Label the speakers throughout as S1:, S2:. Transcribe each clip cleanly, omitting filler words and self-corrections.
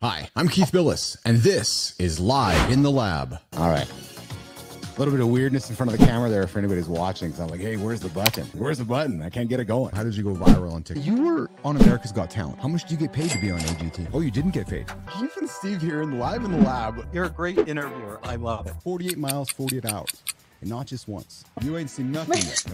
S1: Hi, I'm Keith Bilous, and this is Live in the Lab.
S2: All right. A little bit of weirdness in front of the camera there for anybody who's watching. So I'm like, hey, where's the button? Where's the button? I can't get it going.
S1: How did you go viral on TikTok?
S2: You were on America's Got Talent. How much do you get paid to be on AGTV? Oh, you didn't get paid.
S1: Keith and Steve here in Live in the Lab.
S3: You're a great interviewer. I love it.
S1: 48 miles, 48 hours. And not just once. You ain't seen nothing yet.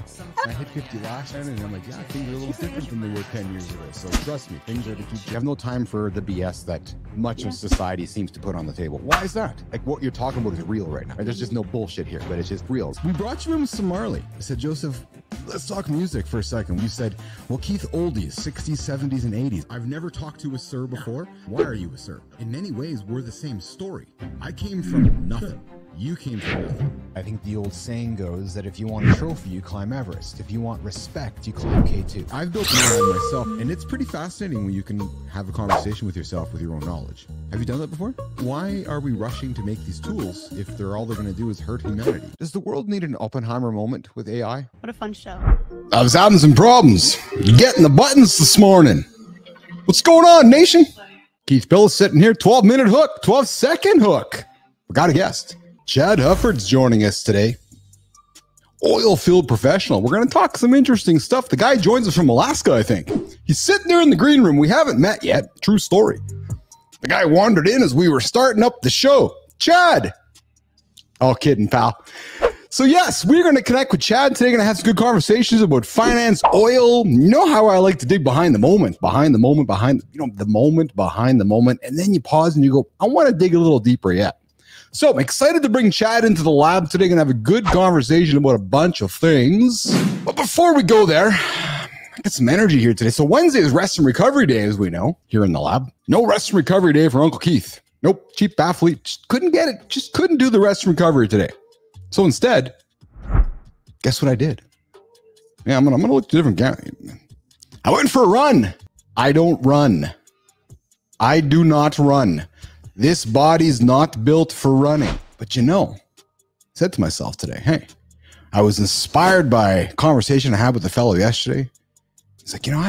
S1: I hit 50 last night, and I'm like, yeah, things are a little different than they were 10 years ago. So trust me, things are to keep.
S2: You have no time for the BS that much of society seems to put on the table. Why is that? Like, what you're talking about is real right now. There's just no bullshit here, but it's just real.
S1: We brought you in with some Marley. I said, Joseph, let's talk music for a second. You said, well, Keith, oldies, 60s, 70s, and 80s. I've never talked to a sir before. Why are you a sir? In many ways, we're the same story. I came from nothing. You came from nothing.
S2: I think the old saying goes that if you want a trophy, you climb Everest. If you want respect, you climb K2.
S1: I've built an airline myself, and it's pretty fascinating when you can have a conversation with yourself with your own knowledge. Have you done that before? Why are we rushing to make these tools if they're all they're going to do is hurt humanity?
S2: Does the world need an Oppenheimer moment with AI?
S4: What a fun show.
S1: I was having some problems getting the buttons this morning. What's going on, nation? Keith Bilous sitting here, 12-minute hook, 12-second hook. We got a guest. Chad Hufford's joining us today. Oil field professional. We're going to talk some interesting stuff. The guy joins us from Alaska, I think. He's sitting there in the green room. We haven't met yet. True story. The guy wandered in as we were starting up the show. Chad. Oh, kidding, pal. So yes, we're going to connect with Chad today. Going to have some good conversations about finance, oil. You know how I like to dig behind the moment, behind the moment, the moment behind the moment. And then you pause and you go, I want to dig a little deeper yet. So I'm excited to bring Chad into the lab today. Going to have a good conversation about a bunch of things. But before we go there, I got some energy here today. So Wednesday is rest and recovery day, as we know, here in the lab. No rest and recovery day for Uncle Keith. Nope, cheap athlete. Just couldn't get it. Just couldn't do the rest and recovery today. So instead, guess what I did? Yeah, I'm gonna look at a different guy. I went for a run. I don't run. I do not run. This body's not built for running. But you know, I said to myself today, hey, I was inspired by a conversation I had with a fellow yesterday. He's like, you know,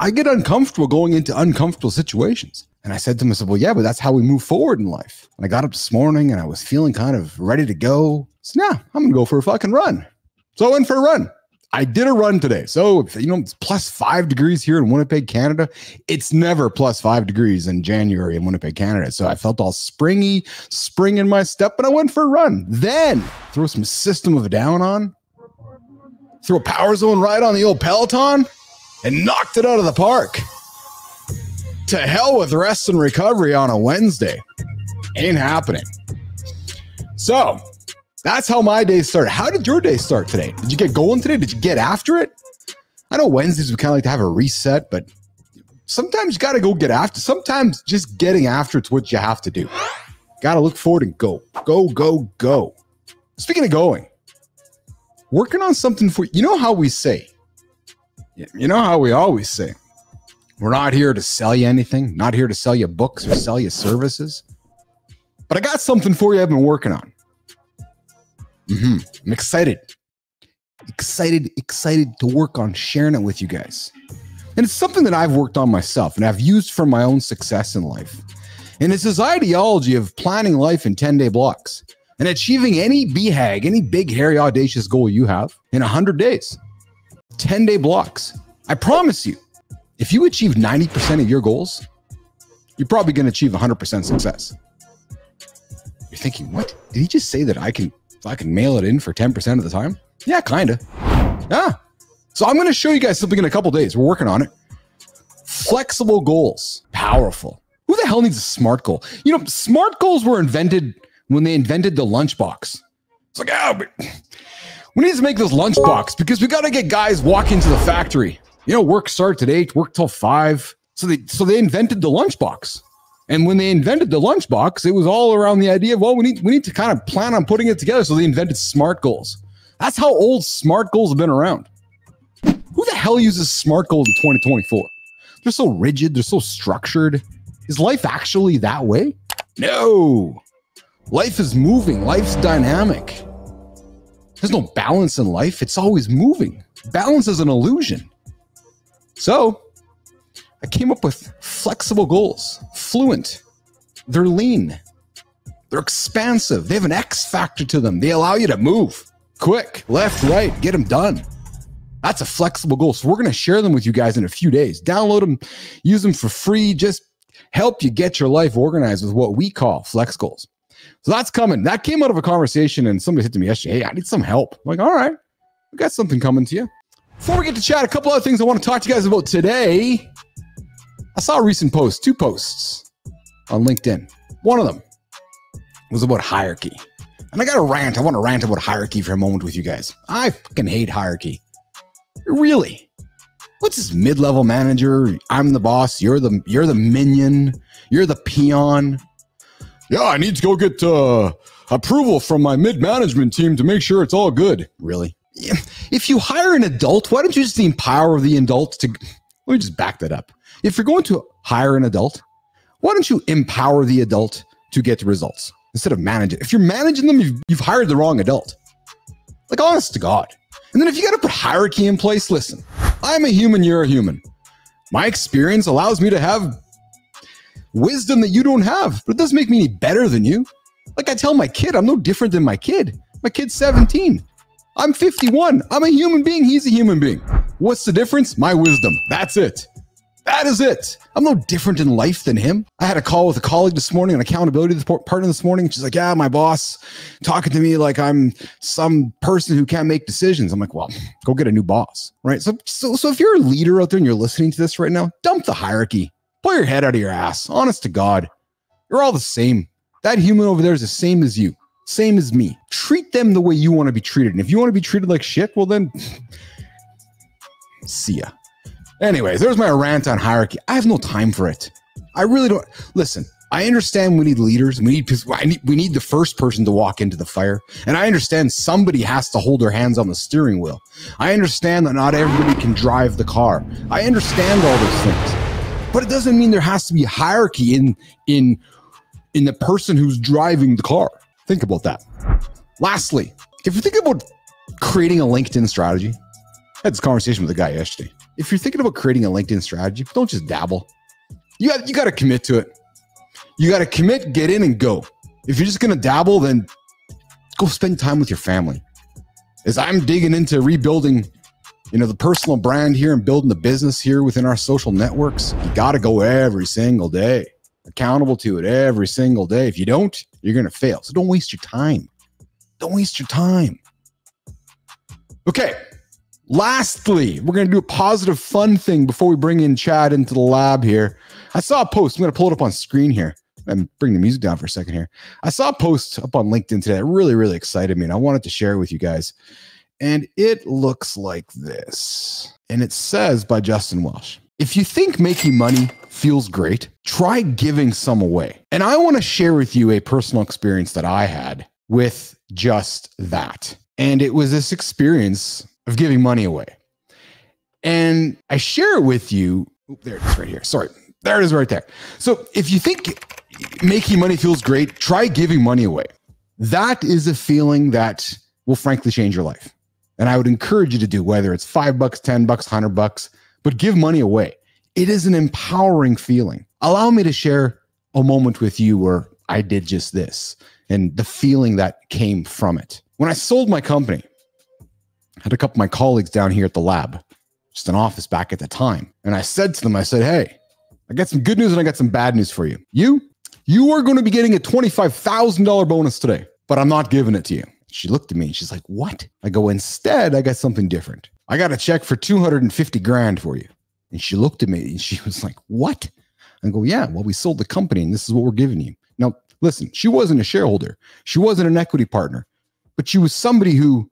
S1: I get uncomfortable going into uncomfortable situations. And I said to myself, well, yeah, but that's how we move forward in life. And I got up this morning and I was feeling kind of ready to go. So yeah, I'm going to go for a fucking run. So I went for a run. I did a run today. So, you know, it's plus 5 degrees here in Winnipeg, Canada. It's never plus 5 degrees in January in Winnipeg, Canada. So I felt all spring in my step, and I went for a run. Then throw some System of a Down on, throw a Power Zone ride on the old Peloton, and knocked it out of the park. To hell with rest and recovery on a Wednesday. Ain't happening. So that's how my day started. How did your day start today? Did you get going today? Did you get after it? I know Wednesdays we kind of like to have a reset, but sometimes you got to go get after. Sometimes just getting after it's what you have to do. Got to look forward and go. Go, go, go. Speaking of going, working on something for, you know how we say, you know how we always say, we're not here to sell you anything, not here to sell you books or sell you services. But I got something for you I've been working on. I'm excited to work on sharing it with you guys. And it's something that I've worked on myself and I've used for my own success in life. And it's this ideology of planning life in 10-day blocks and achieving any BHAG, any big, hairy, audacious goal you have in 100 days. 10-day blocks. I promise you, if you achieve 90% of your goals, you're probably going to achieve 100% success. You're thinking, what? Did he just say that I can mail it in for 10% of the time? Yeah, kind of. Yeah. So I'm going to show you guys something in a couple days. We're working on it. Flexible goals. Powerful. Who the hell needs a SMART goal? You know, SMART goals were invented when they invented the lunchbox. It's like, oh, but we need to make this lunchbox because we got to get guys walking to the factory. You know, work starts at 8, work till 5. So they invented the lunchbox. And when they invented the lunchbox, it was all around the idea of, well, we need to kind of plan on putting it together. So they invented SMART goals. That's how old SMART goals have been around. Who the hell uses SMART goals in 2024? They're so rigid. They're so structured. Is life actually that way? No. Life is moving. Life's dynamic. There's no balance in life. It's always moving. Balance is an illusion. So I came up with flexible goals. fluent. They're lean. They're expansive. They have an X factor to them. They allow you to move quick, left, right, get them done. That's a flexible goal. So we're going to share them with you guys in a few days. Download them, use them for free. Just help you get your life organized with what we call flex goals. So that's coming. That came out of a conversation, and somebody said to me yesterday, hey, I need some help. I'm like, all right, we got something coming to you. Before we get to chat, a couple other things I want to talk to you guys about today. I saw a recent post, 2 posts on LinkedIn. One of them was about hierarchy. And I got a rant. I want to rant about hierarchy for a moment with you guys. I fucking hate hierarchy. Really? What's this mid-level manager? I'm the boss. You're the minion. You're the peon. Yeah, I need to go get approval from my mid-management team to make sure it's all good. Really? If you hire an adult, why don't you just empower the adult to... Let me just back that up. If you're going to hire an adult, why don't you empower the adult to get the results instead of manage it? If you're managing them, you've hired the wrong adult. Like, honest to God. And then if you got to put hierarchy in place, listen, I'm a human, you're a human. My experience allows me to have wisdom that you don't have, but it doesn't make me any better than you. Like I tell my kid, I'm no different than my kid. My kid's 17. I'm 51. I'm a human being. He's a human being. What's the difference? My wisdom. That's it. That is it. I'm no different in life than him. I had a call with a colleague this morning, an accountability partner this morning. She's like, yeah, my boss talking to me like I'm some person who can't make decisions. I'm like, well, go get a new boss, right? So if you're a leader out there and you're listening to this right now, dump the hierarchy. Pull your head out of your ass. Honest to God, you're all the same. That human over there is the same as you, same as me. Treat them the way you want to be treated. And if you want to be treated like shit, well then, see ya. Anyways, there's my rant on hierarchy. I have no time for it. I really don't. Listen, I understand we need leaders. We need the first person to walk into the fire. And I understand somebody has to hold their hands on the steering wheel. I understand that not everybody can drive the car. I understand all those things. But it doesn't mean there has to be hierarchy in the person who's driving the car. Think about that. Lastly, if you think about creating a LinkedIn strategy, I had this conversation with a guy yesterday. If you're thinking about creating a LinkedIn strategy, don't just dabble. You got to commit to it. You got to commit, get in and go. If you're just going to dabble, then go spend time with your family. As I'm digging into rebuilding, the personal brand here and building the business here within our social networks, you got to go every single day, accountable to it every single day. If you don't, you're going to fail. So don't waste your time. Don't waste your time. Okay. Lastly, we're going to do a positive, fun thing before we bring in Chad into the lab here. I saw a post. I'm going to pull it up on screen here and bring the music down for a second here. I saw a post up on LinkedIn today that really, really excited me, and I wanted to share it with you guys. And it looks like this. And it says by Justin Welsh, if you think making money feels great, try giving some away. And I want to share with you a personal experience that I had with just that. And it was this experience of giving money away. And I share it with you. There it is right here. Sorry. There it is right there. So if you think making money feels great, try giving money away. That is a feeling that will frankly change your life. And I would encourage you to do, whether it's $5, $10, $100, but give money away. It is an empowering feeling. Allow me to share a moment with you where I did just this and the feeling that came from it. When I sold my company, I had a couple of my colleagues down here at the lab, just an office back at the time. And I said to them, I said, hey, I got some good news and I got some bad news for you. You are going to be getting a $25,000 bonus today, but I'm not giving it to you. She looked at me and she's like, what? I go, instead, I got something different. I got a check for 250 grand for you. And she looked at me and she was like, what? I go, yeah, well, we sold the company and this is what we're giving you. Now, listen, she wasn't a shareholder. She wasn't an equity partner, but she was somebody who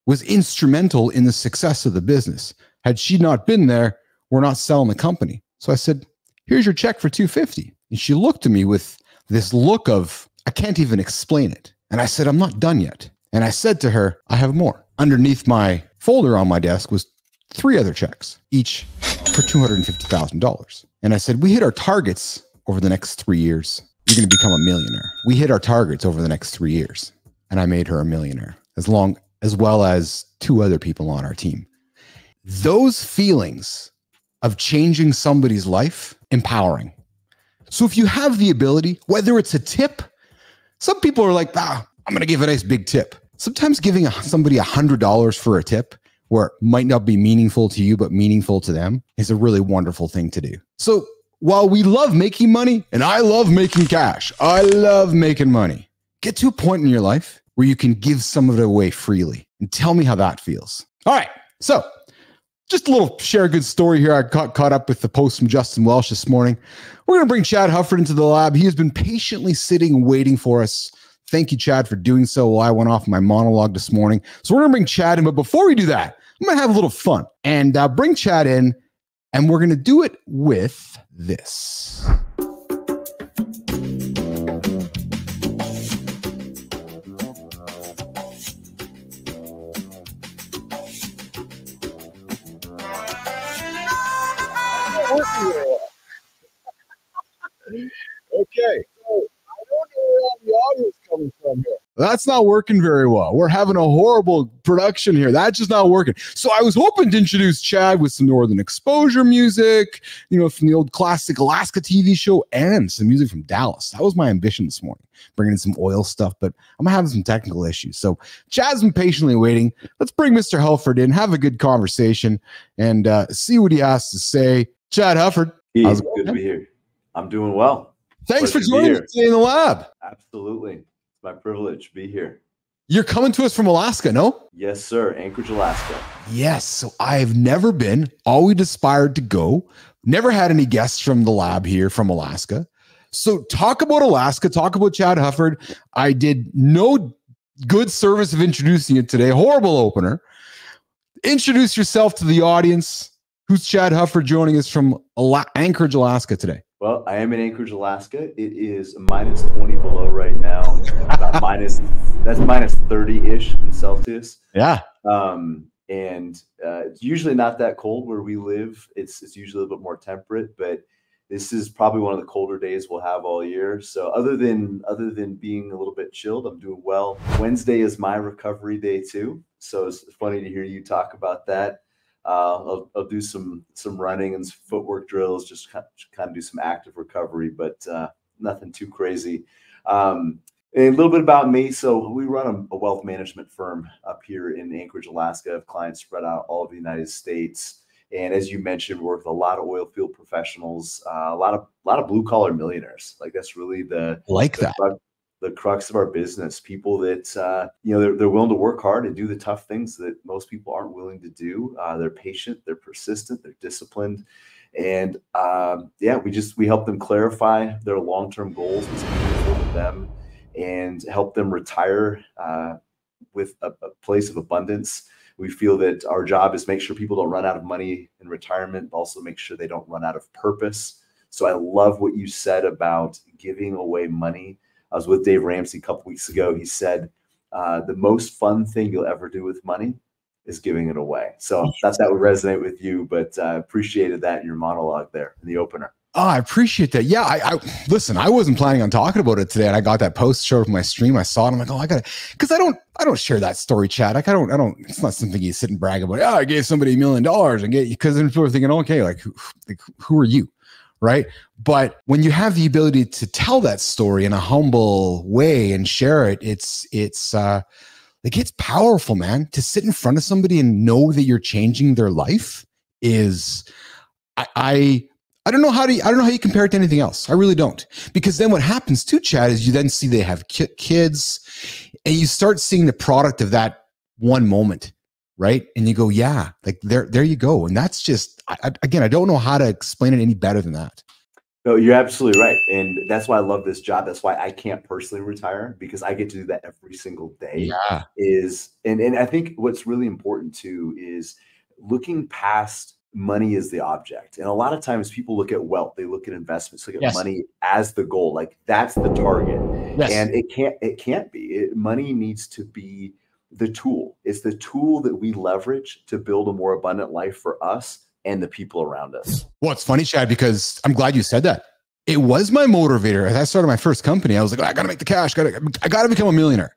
S1: was instrumental in the success of the business. Had she not been there, we're not selling the company. So I said, here's your check for 250. And she looked at me with this look of, I can't even explain it. And I said, I'm not done yet. And I said to her, I have more. Underneath my folder on my desk was 3 other checks, each for $250,000. And I said, we hit our targets over the next 3 years. You're going to become a millionaire. We hit our targets over the next 3 years. And I made her a millionaire, as well as 2 other people on our team. Those feelings of changing somebody's life, empowering. So if you have the ability, whether it's a tip, some people are like, I'm going to give a nice big tip. Sometimes giving somebody $100 for a tip where it might not be meaningful to you, but meaningful to them is a really wonderful thing to do. So while we love making money, and I love making cash, I love making money, get to a point in your life where you can give some of it away freely and tell me how that feels. All right. So just a little share a good story here. I got caught up with the post from Justin Welsh this morning. We're going to bring Chad Hufford into the lab. He has been patiently sitting, waiting for us. Thank you, Chad, for doing so while I went off my monologue this morning. So we're going to bring Chad in. But before we do that, I'm going to have a little fun and bring Chad in. And we're going to do it with this. Okay. So I don't know where all the audio is coming from here. That's not working very well. We're having a horrible production here. That's just not working. So I was hoping to introduce Chad with some Northern Exposure music, from the old classic Alaska TV show and some music from Dallas. That was my ambition this morning, bringing in some oil stuff, but I'm having some technical issues. So Chad's been patiently waiting. Let's bring Mr. Hufford in, have a good conversation, and see what he has to say. Chad Hufford.
S4: It's good to be here. I'm doing well.
S1: Thanks for joining us today in the lab.
S4: Absolutely. It's my privilege to be here.
S1: You're coming to us from Alaska, no?
S4: Yes, sir. Anchorage, Alaska.
S1: Yes. So I've never been, always aspired to go. Never had any guests from the lab here from Alaska. So talk about Alaska, talk about Chad Hufford. I did no good service of introducing you today. Horrible opener. Introduce yourself to the audience. Who's Chad Hufford joining us from Anchorage, Alaska today?
S4: Well, I am in Anchorage, Alaska. It is minus 20 below right now. That's minus 30-ish in Celsius.
S1: Yeah.
S4: It's usually not that cold where we live. It's usually a little bit more temperate, but this is probably one of the colder days we'll have all year. So other than being a little bit chilled, I'm doing well. Wednesday is my recovery day too. So it's funny to hear you talk about that. I'll do some running and some footwork drills, just kind of do some active recovery, but nothing too crazy. And a little bit about me. So we run a wealth management firm up here in Anchorage, Alaska. I have clients spread out all over the United States. And as you mentioned, we work with a lot of oil field professionals, a lot of blue collar millionaires. Like that's really the crux of our business. People that they're willing to work hard and do the tough things that most people aren't willing to do. They're patient, they're persistent, they're disciplined, and we help them clarify their long-term goals, what's meaningful to them, and help them retire with a place of abundance. We feel that our job is make sure people don't run out of money in retirement, but also make sure they don't run out of purpose. So I love what you said about giving away money. I was with Dave Ramsey a couple weeks ago. He said, the most fun thing you'll ever do with money is giving it away. So I thought that would resonate with you, but appreciated that in your monologue there in the opener.
S1: Oh, I appreciate that. Yeah, I listen, I wasn't planning on talking about it today, and I got that post showed up on my stream. I saw it. I'm like, I got it. Because I don't share that story, Chad. Like I don't, it's not something you sit and brag about. I gave somebody $1 million and because then people are thinking, okay, who are you? Right. But when you have the ability to tell that story in a humble way and share it, it's powerful, man. To sit in front of somebody and know that you're changing their life is, I don't know how you compare it to anything else. I really don't. Because then what happens too, Chad, is you then see they have kids and you start seeing the product of that one moment. Right. And you go, yeah, like there you go. And that's just, I don't know how to explain it any better than that.
S4: No, you're absolutely right. And that's why I love this job. That's why I can't personally retire, because I get to do that every single day.
S1: Yeah.
S4: And I think what's really important too is looking past money as the object. And a lot of times people look at wealth, they look at investments, look at money as the goal. Like that's the target.
S1: Yes.
S4: And it can't be. Money needs to be the tool. It's the tool that we leverage to build a more abundant life for us and the people around us.
S1: Well, it's funny, Chad, because I'm glad you said that. It was my motivator. As I started my first company, I was like, I got to make the cash. I got to become a millionaire.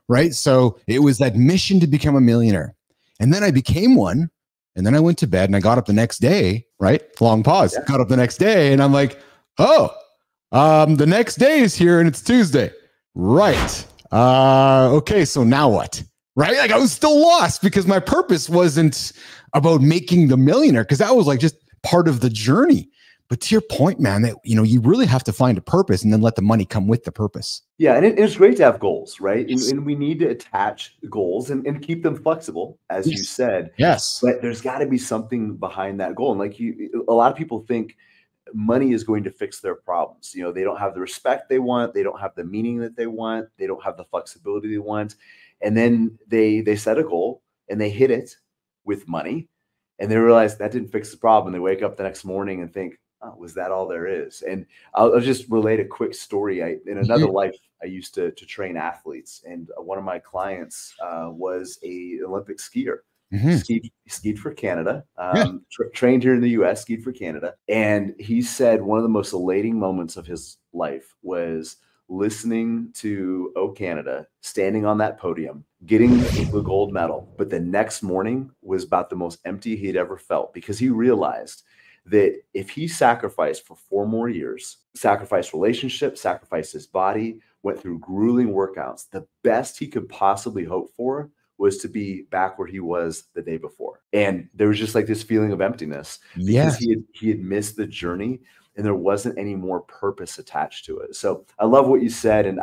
S1: Right. So it was that mission to become a millionaire. And then I became one. And then I went to bed and I got up the next day. Right. Long pause. Yeah. Got up the next day and I'm like, oh,
S2: The next day is here and it's Tuesday. Right. Okay, so now what? Right? Like I was still lost because my purpose wasn't about making the millionaire, because that was like just part of the journey. But to your point, man, that you really have to find a purpose and then let the money come with the purpose.
S4: Yeah, and it's great to have goals, right? And we need to attach goals and keep them flexible, as you said.
S2: Yes.
S4: But there's got to be something behind that goal. And like a lot of people think money is going to fix their problems. They don't have the respect they want, they don't have the meaning that they want, they don't have the flexibility they want. And then they set a goal and they hit it with money, and they realize that didn't fix the problem. They wake up the next morning and think, oh, was that all there is? And I'll just relate a quick story. In another life, I used to train athletes, and one of my clients was a Olympic skier. Skied for Canada, trained here in the US, skied for Canada. And he said one of the most elating moments of his life was listening to O Canada, standing on that podium, getting the gold medal. But the next morning was about the most empty he'd ever felt, because he realized that if he sacrificed for 4 more years, sacrificed relationships, sacrificed his body, went through grueling workouts, the best he could possibly hope for was to be back where he was the day before. And there was just like this feeling of emptiness because he had missed the journey, and there wasn't any more purpose attached to it. So I love what you said. And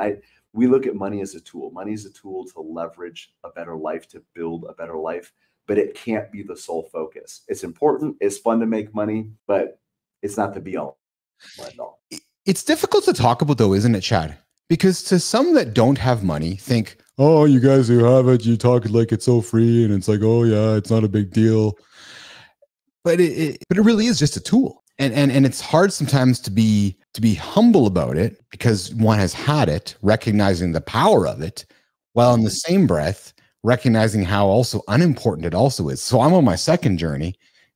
S4: we look at money as a tool. Money is a tool to leverage a better life, to build a better life, but it can't be the sole focus. It's important. It's fun to make money, but it's not the be all end all.
S2: It's difficult to talk about though, isn't it, Chad? Because to some that don't have money think, oh, you guys who have it, you talk like it's so free, and it's like, oh yeah, it's not a big deal. But it really is just a tool. And it's hard sometimes to be humble about it, because one has had it, recognizing the power of it, while in the same breath recognizing how also unimportant it also is. So I'm on my second journey,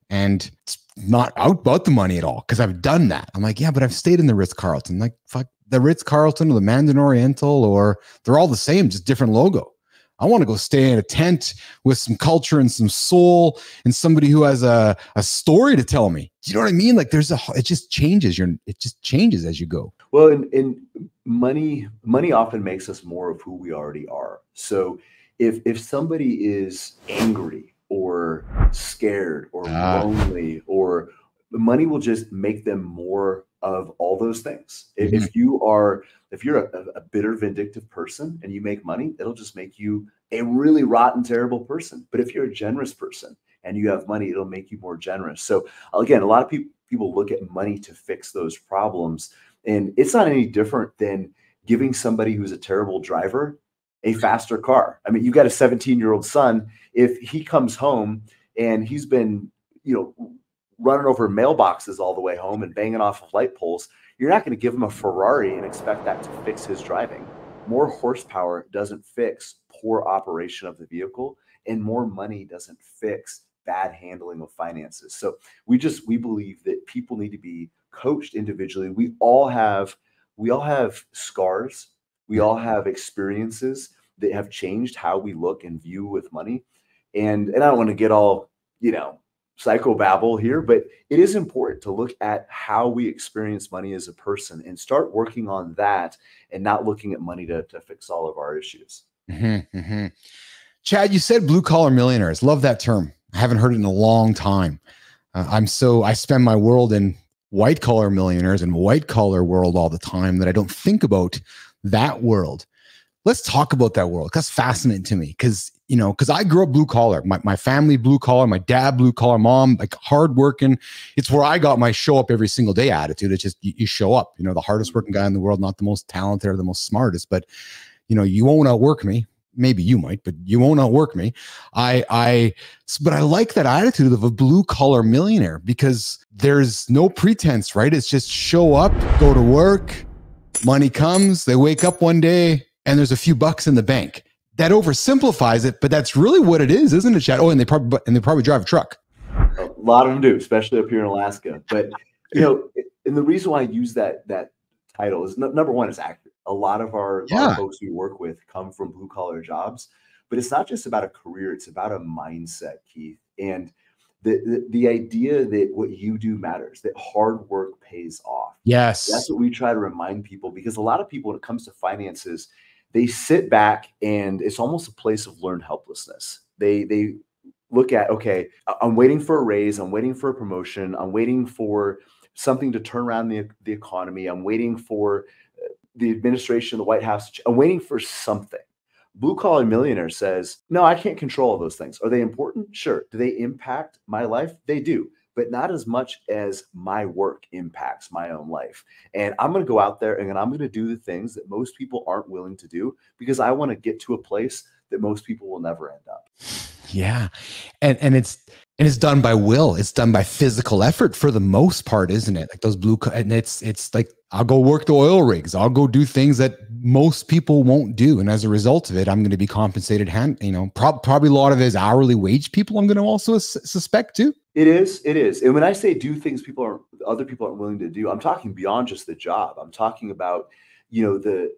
S2: and it's not about the money at all, because I've done that. I'm like, yeah, but I've stayed in the Ritz-Carlton. Like, fuck, the Ritz-Carlton or the Mandarin Oriental, or they're all the same, just different logo. I want to go stay in a tent with some culture and some soul and somebody who has a story to tell me. Do you know what I mean? Like it just changes. It just changes as you go.
S4: Well, and money often makes us more of who we already are. So if somebody is angry or scared or lonely, or money will just make them more of all those things. If you're a bitter, vindictive person and you make money, it'll just make you a really rotten, terrible person. But if you're a generous person and you have money, it'll make you more generous. So again, a lot of people look at money to fix those problems, and it's not any different than giving somebody who's a terrible driver a faster car. I mean, you've got a 17-year-old son. If he comes home and he's been, running over mailboxes all the way home and banging off of light poles, you're not going to give him a Ferrari and expect that to fix his driving. More horsepower doesn't fix poor operation of the vehicle, and more money doesn't fix bad handling of finances. So we believe that people need to be coached individually. We all have scars. We all have experiences that have changed how we look and view with money. And I don't want to get all, psychobabble here, but it is important to look at how we experience money as a person and start working on that, and not looking at money to fix all of our issues.
S2: Chad, you said blue collar millionaires. Love that term. I haven't heard it in a long time. I spend my world in white collar millionaires and white collar world all the time, that I don't think about that world. Let's talk about that world. That's fascinating to me, because I grew up blue collar. My family blue collar, my dad blue collar, mom like hardworking. It's where I got my show up every single day attitude. It's just you show up. The hardest working guy in the world, not the most talented or the most smartest, but you won't outwork me. Maybe you might, but you won't outwork me. But I like that attitude of a blue collar millionaire, because there's no pretense, right? It's just show up, go to work, money comes, they wake up one day and there's a few bucks in the bank. That oversimplifies it, but that's really what it is, isn't it, Chad? Oh, and they probably drive a truck.
S4: A lot of them do, especially up here in Alaska. But and the reason why I use that title is number one, it's accurate. A lot of folks we work with come from blue collar jobs, but it's not just about a career; it's about a mindset, Keith. And the idea that what you do matters, that hard work pays off.
S2: Yes.
S4: That's what we try to remind people, because a lot of people, when it comes to finances, they sit back and it's almost a place of learned helplessness. They look at, okay, I'm waiting for a raise, I'm waiting for a promotion, I'm waiting for something to turn around the economy, I'm waiting for the administration, the White House, I'm waiting for something. Blue Collar Millionaire says, no, I can't control all those things. Are they important? Sure. Do they impact my life? They do, but not as much as my work impacts my own life. And I'm going to go out there and I'm going to do the things that most people aren't willing to do, because I want to get to a place that most people will never end up.
S2: Yeah. And it's done by will. It's done by physical effort for the most part, isn't it? Like those and it's like, I'll go work the oil rigs. I'll go do things that most people won't do. And as a result of it, I'm going to be compensated probably a lot of it is hourly wage people. I'm going to also suspect too.
S4: It is. And when I say do things other people aren't willing to do, I'm talking beyond just the job. I'm talking about, the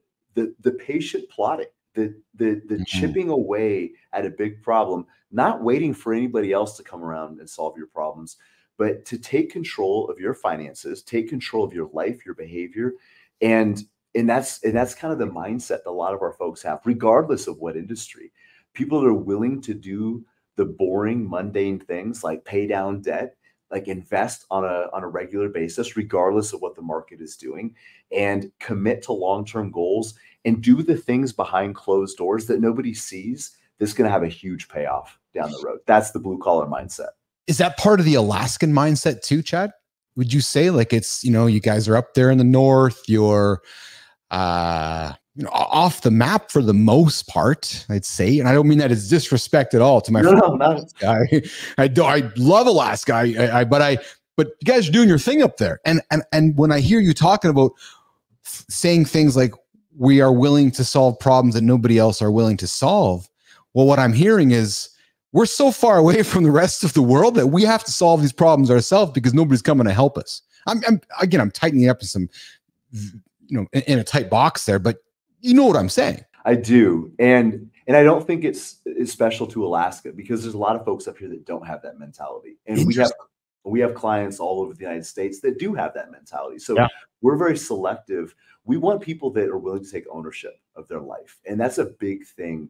S4: patient plotting, the chipping away at a big problem, not waiting for anybody else to come around and solve your problems, but to take control of your finances, take control of your life, your behavior. And that's kind of the mindset that a lot of our folks have, regardless of what industry. People that are willing to do the boring, mundane things like pay down debt, like invest on a regular basis, regardless of what the market is doing, and commit to long-term goals and do the things behind closed doors that nobody sees, that's going to have a huge payoff down the road. That's the blue collar mindset.
S2: Is that part of the Alaskan mindset too, Chad? Would you say like it's, you guys are up there in the north, you're off the map for the most part, I'd say. And I don't mean that as disrespect at all to my guy. I love Alaska. But you guys are doing your thing up there. And when I hear you talking about saying things like we are willing to solve problems that nobody else are willing to solve, well, what I'm hearing is we're so far away from the rest of the world that we have to solve these problems ourselves because nobody's coming to help us. I'm tightening up in some, in a tight box there, but you know what I'm saying.
S4: I do. And I don't think it's special to Alaska, because there's a lot of folks up here that don't have that mentality. And we have clients all over the United States that do have that mentality. So we're very selective. We want people that are willing to take ownership of their life. And that's a big thing.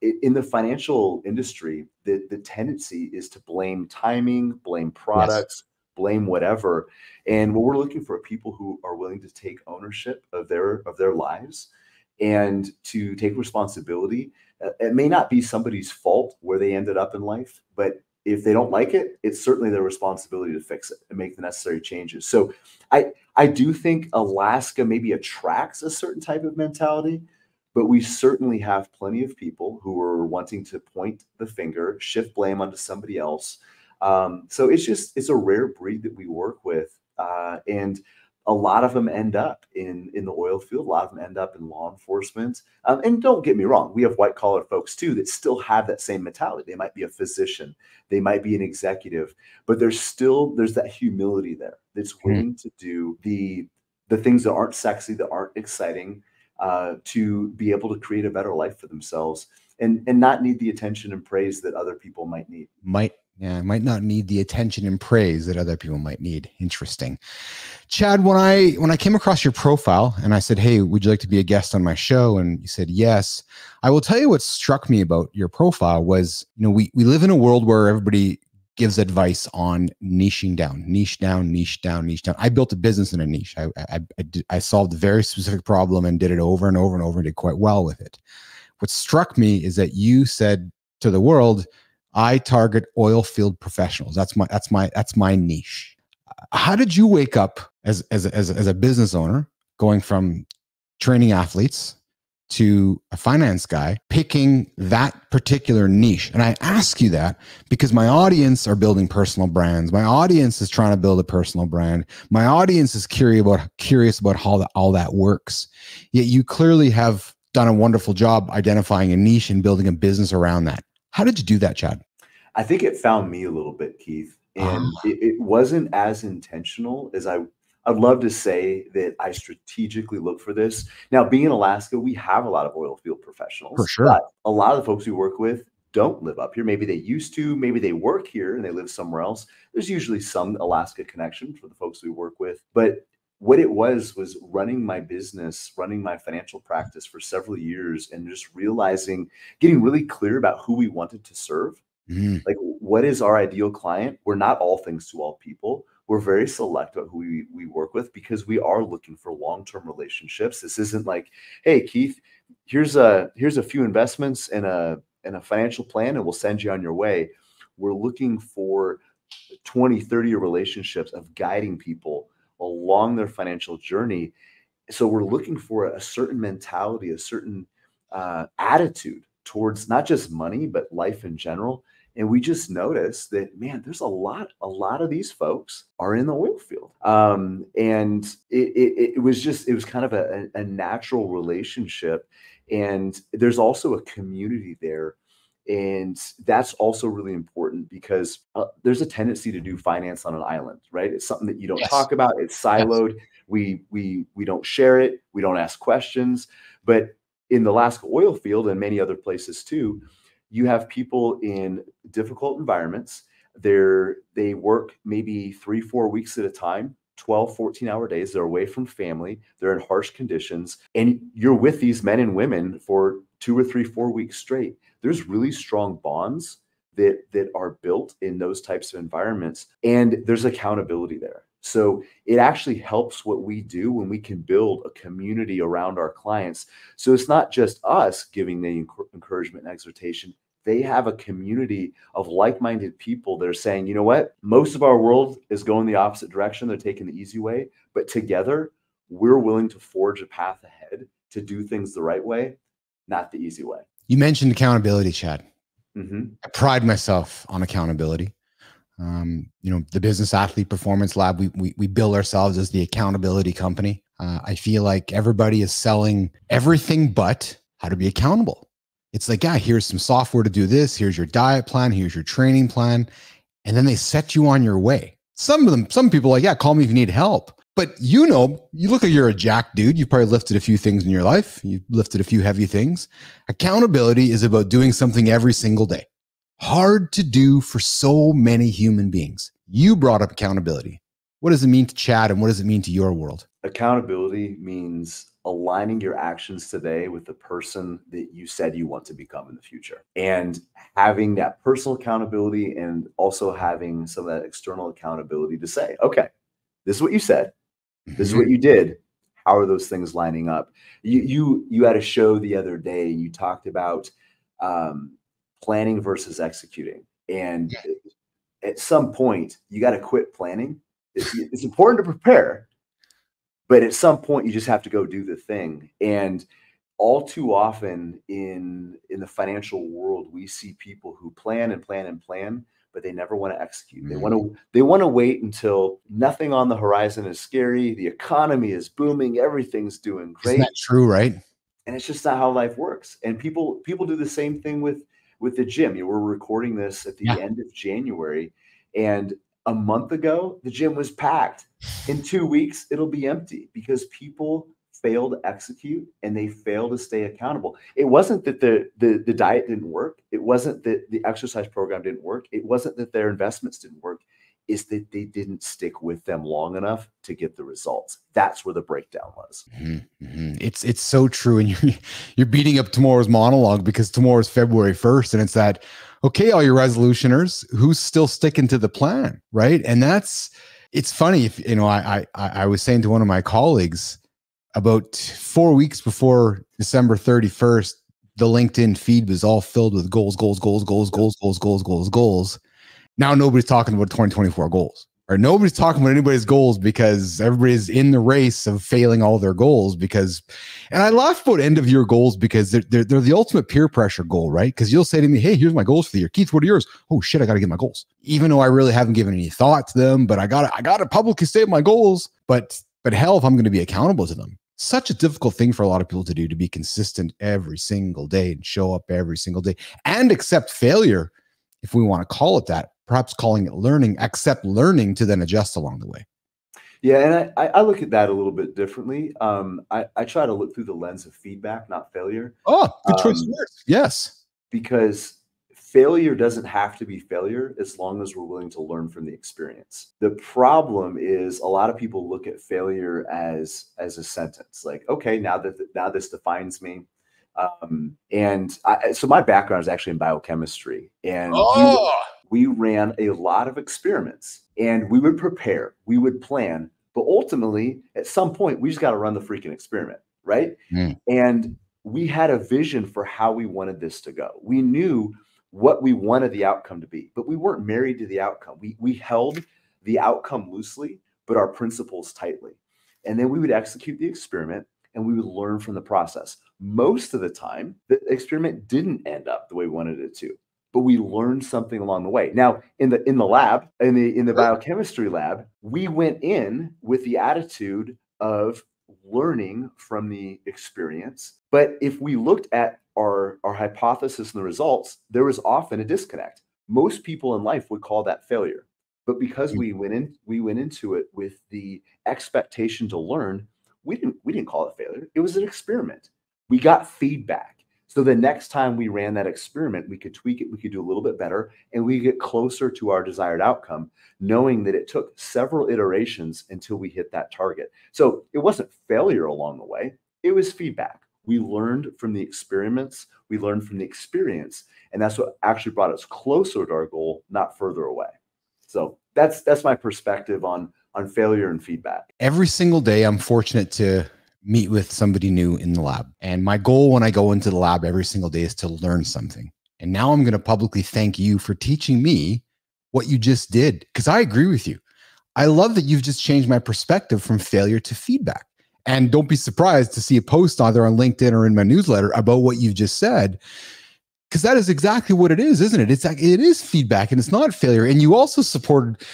S4: In the financial industry, the tendency is to blame timing, blame products, blame whatever. And what we're looking for are people who are willing to take ownership of their lives and to take responsibility. It may not be somebody's fault where they ended up in life, but if they don't like it, it's certainly their responsibility to fix it and make the necessary changes. So I do think Alaska maybe attracts a certain type of mentality, but we certainly have plenty of people who are wanting to point the finger, shift blame onto somebody else. So it's a rare breed that we work with. And a lot of them end up in the oil field. A lot of them end up in law enforcement. And don't get me wrong, we have white collar folks too that still have that same mentality. They might be a physician, they might be an executive, but there's that humility there that's willing to do the things that aren't sexy, that aren't exciting, to be able to create a better life for themselves and not need the attention and praise that other people might need.
S2: Might not need the attention and praise that other people might need. Interesting. Chad, when I came across your profile and I said, hey, would you like to be a guest on my show? And you said, yes. I will tell you what struck me about your profile was, we live in a world where everybody gives advice on niching down, niche down, niche down, niche down. I built a business in a niche. I solved a very specific problem and did it over and over and over and did quite well with it. What struck me is that you said to the world, I target oil field professionals. That's my niche. How did you wake up as a business owner, going from training athletes to a finance guy, picking that particular niche? And I ask you that because my audience are building personal brands. My audience is trying to build a personal brand. My audience is curious about how all that works. Yet you clearly have done a wonderful job identifying a niche and building a business around that. How did you do that, Chad?
S4: I think it found me a little bit, Keith, and it wasn't as intentional as I'd love to say that I strategically look for this. Now, being in Alaska, we have a lot of oil field professionals.
S2: For sure.
S4: But a lot of the folks we work with don't live up here. Maybe they used to, maybe they work here and they live somewhere else. There's usually some Alaska connection for the folks we work with. But what it was running my business, running my financial practice for several years, and just realizing, getting really clear about who we wanted to serve. Like, what is our ideal client? We're not all things to all people. We're very select about who we work with, because we are looking for long-term relationships. This isn't like, hey, Keith, here's a few investments and a financial plan, and we'll send you on your way. We're looking for 20, 30-year relationships of guiding people along their financial journey. So we're looking for a certain mentality, a certain attitude towards not just money, but life in general. And we just noticed that, man, there's a lot of these folks are in the oil field. And it was kind of a natural relationship. And there's also a community there. And that's also really important, because there's a tendency to do finance on an island, right? It's something that you don't talk about. It's siloed. We don't share it. We don't ask questions. But in the Alaska oil field and many other places too, you have people in difficult environments. They work maybe 3-4 weeks at a time, 12, 14-hour days. They're away from family. They're in harsh conditions. And you're with these men and women for 2 or 3, 4 weeks straight. There's really strong bonds that are built in those types of environments. And there's accountability there. So it actually helps what we do when we can build a community around our clients. So it's not just us giving the encouragement and exhortation. They have a community of like-minded people that are saying, you know what, most of our world is going the opposite direction. They're taking the easy way, but together we're willing to forge a path ahead to do things the right way, not the easy way.
S2: You mentioned accountability, Chad. I pride myself on accountability. The Business Athlete Performance Lab, we bill ourselves as the accountability company. I feel like everybody is selling everything but how to be accountable. It's like, yeah, here's some software to do this. Here's your diet plan. Here's your training plan. And then they set you on your way. Some people are like, yeah, call me if you need help. But you look at, you're a jack dude. You've probably lifted a few things in your life. You've lifted a few heavy things. Accountability is about doing something every single day. Hard to do for so many human beings. You brought up accountability. What does it mean to Chad, and what does it mean to your world?
S4: Accountability means aligning your actions today with the person that you said you want to become in the future, and having that personal accountability, and also having some of that external accountability to say, okay, this is what you said. This is what you did. How are those things lining up? You had a show the other day. You talked about planning versus executing. And at some point, you got to quit planning. It's important to prepare, but at some point, you just have to go do the thing. And all too often in the financial world, we see people who plan and plan and plan, but they never want to execute. They want to wait until nothing on the horizon is scary. The economy is booming. Everything's doing great.
S2: Isn't that true, right?
S4: And it's just not how life works. And people do the same thing with the gym. We're recording this at the end of January, and a month ago, the gym was packed. In 2 weeks, it'll be empty, because people fail to execute and they fail to stay accountable. It wasn't that the diet didn't work. It wasn't that the exercise program didn't work. It wasn't that their investments didn't work. It's that they didn't stick with them long enough to get the results. That's where the breakdown was.
S2: It's so true. And you're beating up tomorrow's monologue, because tomorrow's February 1st. And it's that, okay, all your resolutioners, who's still sticking to the plan, right? And it's funny. If I was saying to one of my colleagues, about 4 weeks before December 31st, the LinkedIn feed was all filled with goals. Now nobody's talking about 2024 goals, or nobody's talking about anybody's goals, because everybody's in the race of failing all their goals. And I laugh about end of year goals, because they're the ultimate peer pressure goal, right? Because you'll say to me, hey, here's my goals for the year. Keith, what are yours? Oh shit, I got to get my goals. Even though I really haven't given any thought to them, but I got to publicly state my goals. But hell, if I'm going to be accountable to them, such a difficult thing for a lot of people to do, to be consistent every single day and show up every single day and accept failure, if we want to call it that. Perhaps calling it learning, accept learning to then adjust along the way.
S4: Yeah, and I look at that a little bit differently. I try to look through the lens of feedback, not failure.
S2: Oh, good choice of words. Yes.
S4: Because failure doesn't have to be failure as long as we're willing to learn from the experience. The problem is a lot of people look at failure as a sentence, like, okay, now this defines me. So my background is actually in biochemistry, and we ran a lot of experiments, and we would prepare, we would plan, but ultimately at some point we just got to run the freaking experiment, right? And we had a vision for how we wanted this to go. We knew what we wanted the outcome to be, but we weren't married to the outcome. We held the outcome loosely, but our principles tightly. And then we would execute the experiment and we would learn from the process. Most of the time, the experiment didn't end up the way we wanted it to, but we learned something along the way. Now, in the lab, in the biochemistry lab, we went in with the attitude of learning from the experience. But if we looked at our hypothesis and the results, there was often a disconnect. Most people in life would call that failure. But because we went into it with the expectation to learn, we didn't call it failure. It was an experiment. We got feedback. So the next time we ran that experiment, we could tweak it, we could do a little bit better, and we get closer to our desired outcome, knowing that it took several iterations until we hit that target. So it wasn't failure along the way, it was feedback. We learned from the experiments, we learned from the experience, and that's what actually brought us closer to our goal, not further away. So that's my perspective on failure and feedback.
S2: Every single day, I'm fortunate to meet with somebody new in the lab. And my goal when I go into the lab every single day is to learn something. And now I'm going to publicly thank you for teaching me what you just did, because I agree with you. I love that you've just changed my perspective from failure to feedback. And don't be surprised to see a post either on LinkedIn or in my newsletter about what you've just said, because that is exactly what it is, isn't it? It is feedback and it's not failure. And you also supported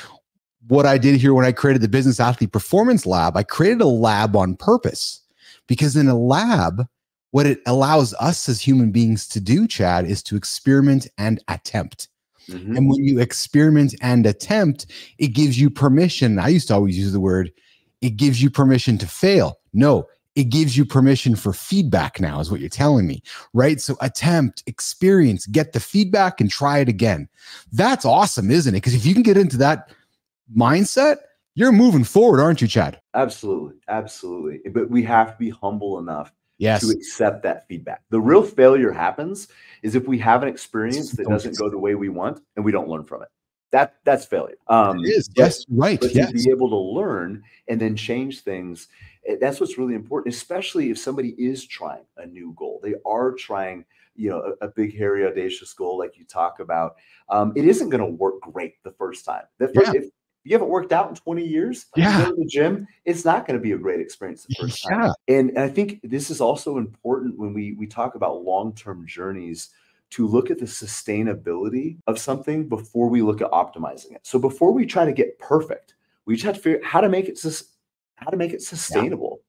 S2: what I did here when I created the Business Athlete Performance Lab. I created a lab on purpose, because in a lab, what it allows us as human beings to do, Chad, is to experiment and attempt. And when you experiment and attempt, it gives you permission. I used to always use the word, it gives you permission to fail. No, it gives you permission for feedback now, is what you're telling me, right? So attempt, experience, get the feedback and try it again. That's awesome, isn't it? Because if you can get into that mindset, you're moving forward, aren't you, Chad?
S4: Absolutely. Absolutely. But we have to be humble enough
S2: to
S4: accept that feedback. The real failure happens is if we have an experience that doesn't go the way we want and we don't learn from it. That's failure.
S2: It is. Yes, right.
S4: But to be able to learn and then change things, that's what's really important, especially if somebody is trying a new goal. They are trying, a big, hairy, audacious goal like you talk about. It isn't going to work great the first time. If you haven't worked out in 20 years, you go to the gym, it's not going to be a great experience the first time. And I think this is also important when we talk about long-term journeys, to look at the sustainability of something before we look at optimizing it. So before we try to get perfect, we just have to figure out how to make it sustainable.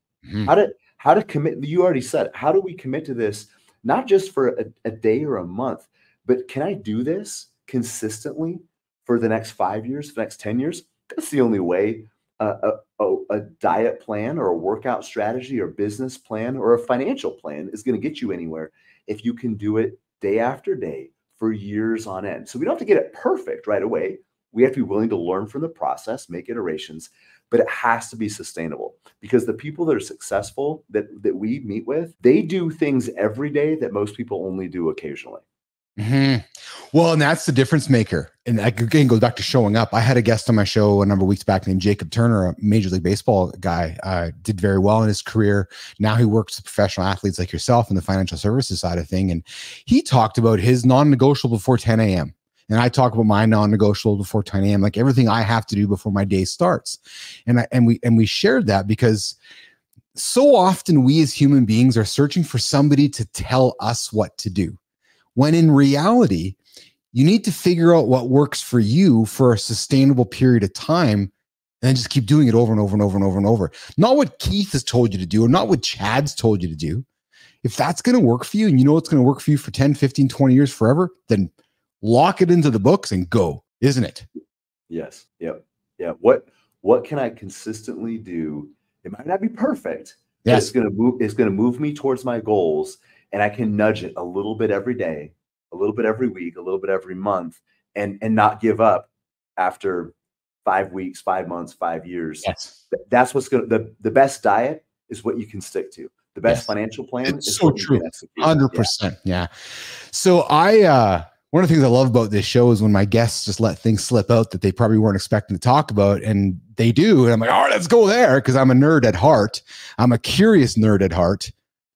S4: How to commit. You already said it. How do we commit to this, not just for a day or a month, but can I do this consistently for the next 5 years, the next 10 years? That's the only way a diet plan or a workout strategy or business plan or a financial plan is going to get you anywhere, if you can do it day after day for years on end. So we don't have to get it perfect right away. We have to be willing to learn from the process, make iterations, but it has to be sustainable, because the people that are successful that we meet with, they do things every day that most people only do occasionally.
S2: Well, and that's the difference maker. And that again goes back to showing up. I had a guest on my show a number of weeks back named Jacob Turner, a Major League Baseball guy, did very well in his career. Now he works with professional athletes like yourself in the financial services side of thing. And he talked about his non-negotiable before 10 a.m. And I talk about my non-negotiable before 10 a.m., like everything I have to do before my day starts. And we shared that because so often we as human beings are searching for somebody to tell us what to do, when in reality, you need to figure out what works for you for a sustainable period of time, and then just keep doing it over and over and over and over and over. Not what Keith has told you to do, or not what Chad's told you to do. If that's going to work for you and you know it's going to work for you for 10, 15, 20 years, forever, then lock it into the books and go, isn't it?
S4: Yes. Yep. Yeah. What can I consistently do? It might not be perfect.
S2: Yes.
S4: It's going to move me towards my goals, and I can nudge it a little bit every day a little bit every week, a little bit every month, and not give up after 5 weeks, 5 months, 5 years.
S2: Yes.
S4: That's what's going to, the best diet is what you can stick to. The best financial plan
S2: It's
S4: is
S2: so
S4: what you
S2: true.
S4: can execute.
S2: 100%. Yeah. So one of the things I love about this show is when my guests just let things slip out that they probably weren't expecting to talk about, and they do. And I'm like, all right, let's go there, because I'm a nerd at heart. I'm a curious nerd at heart.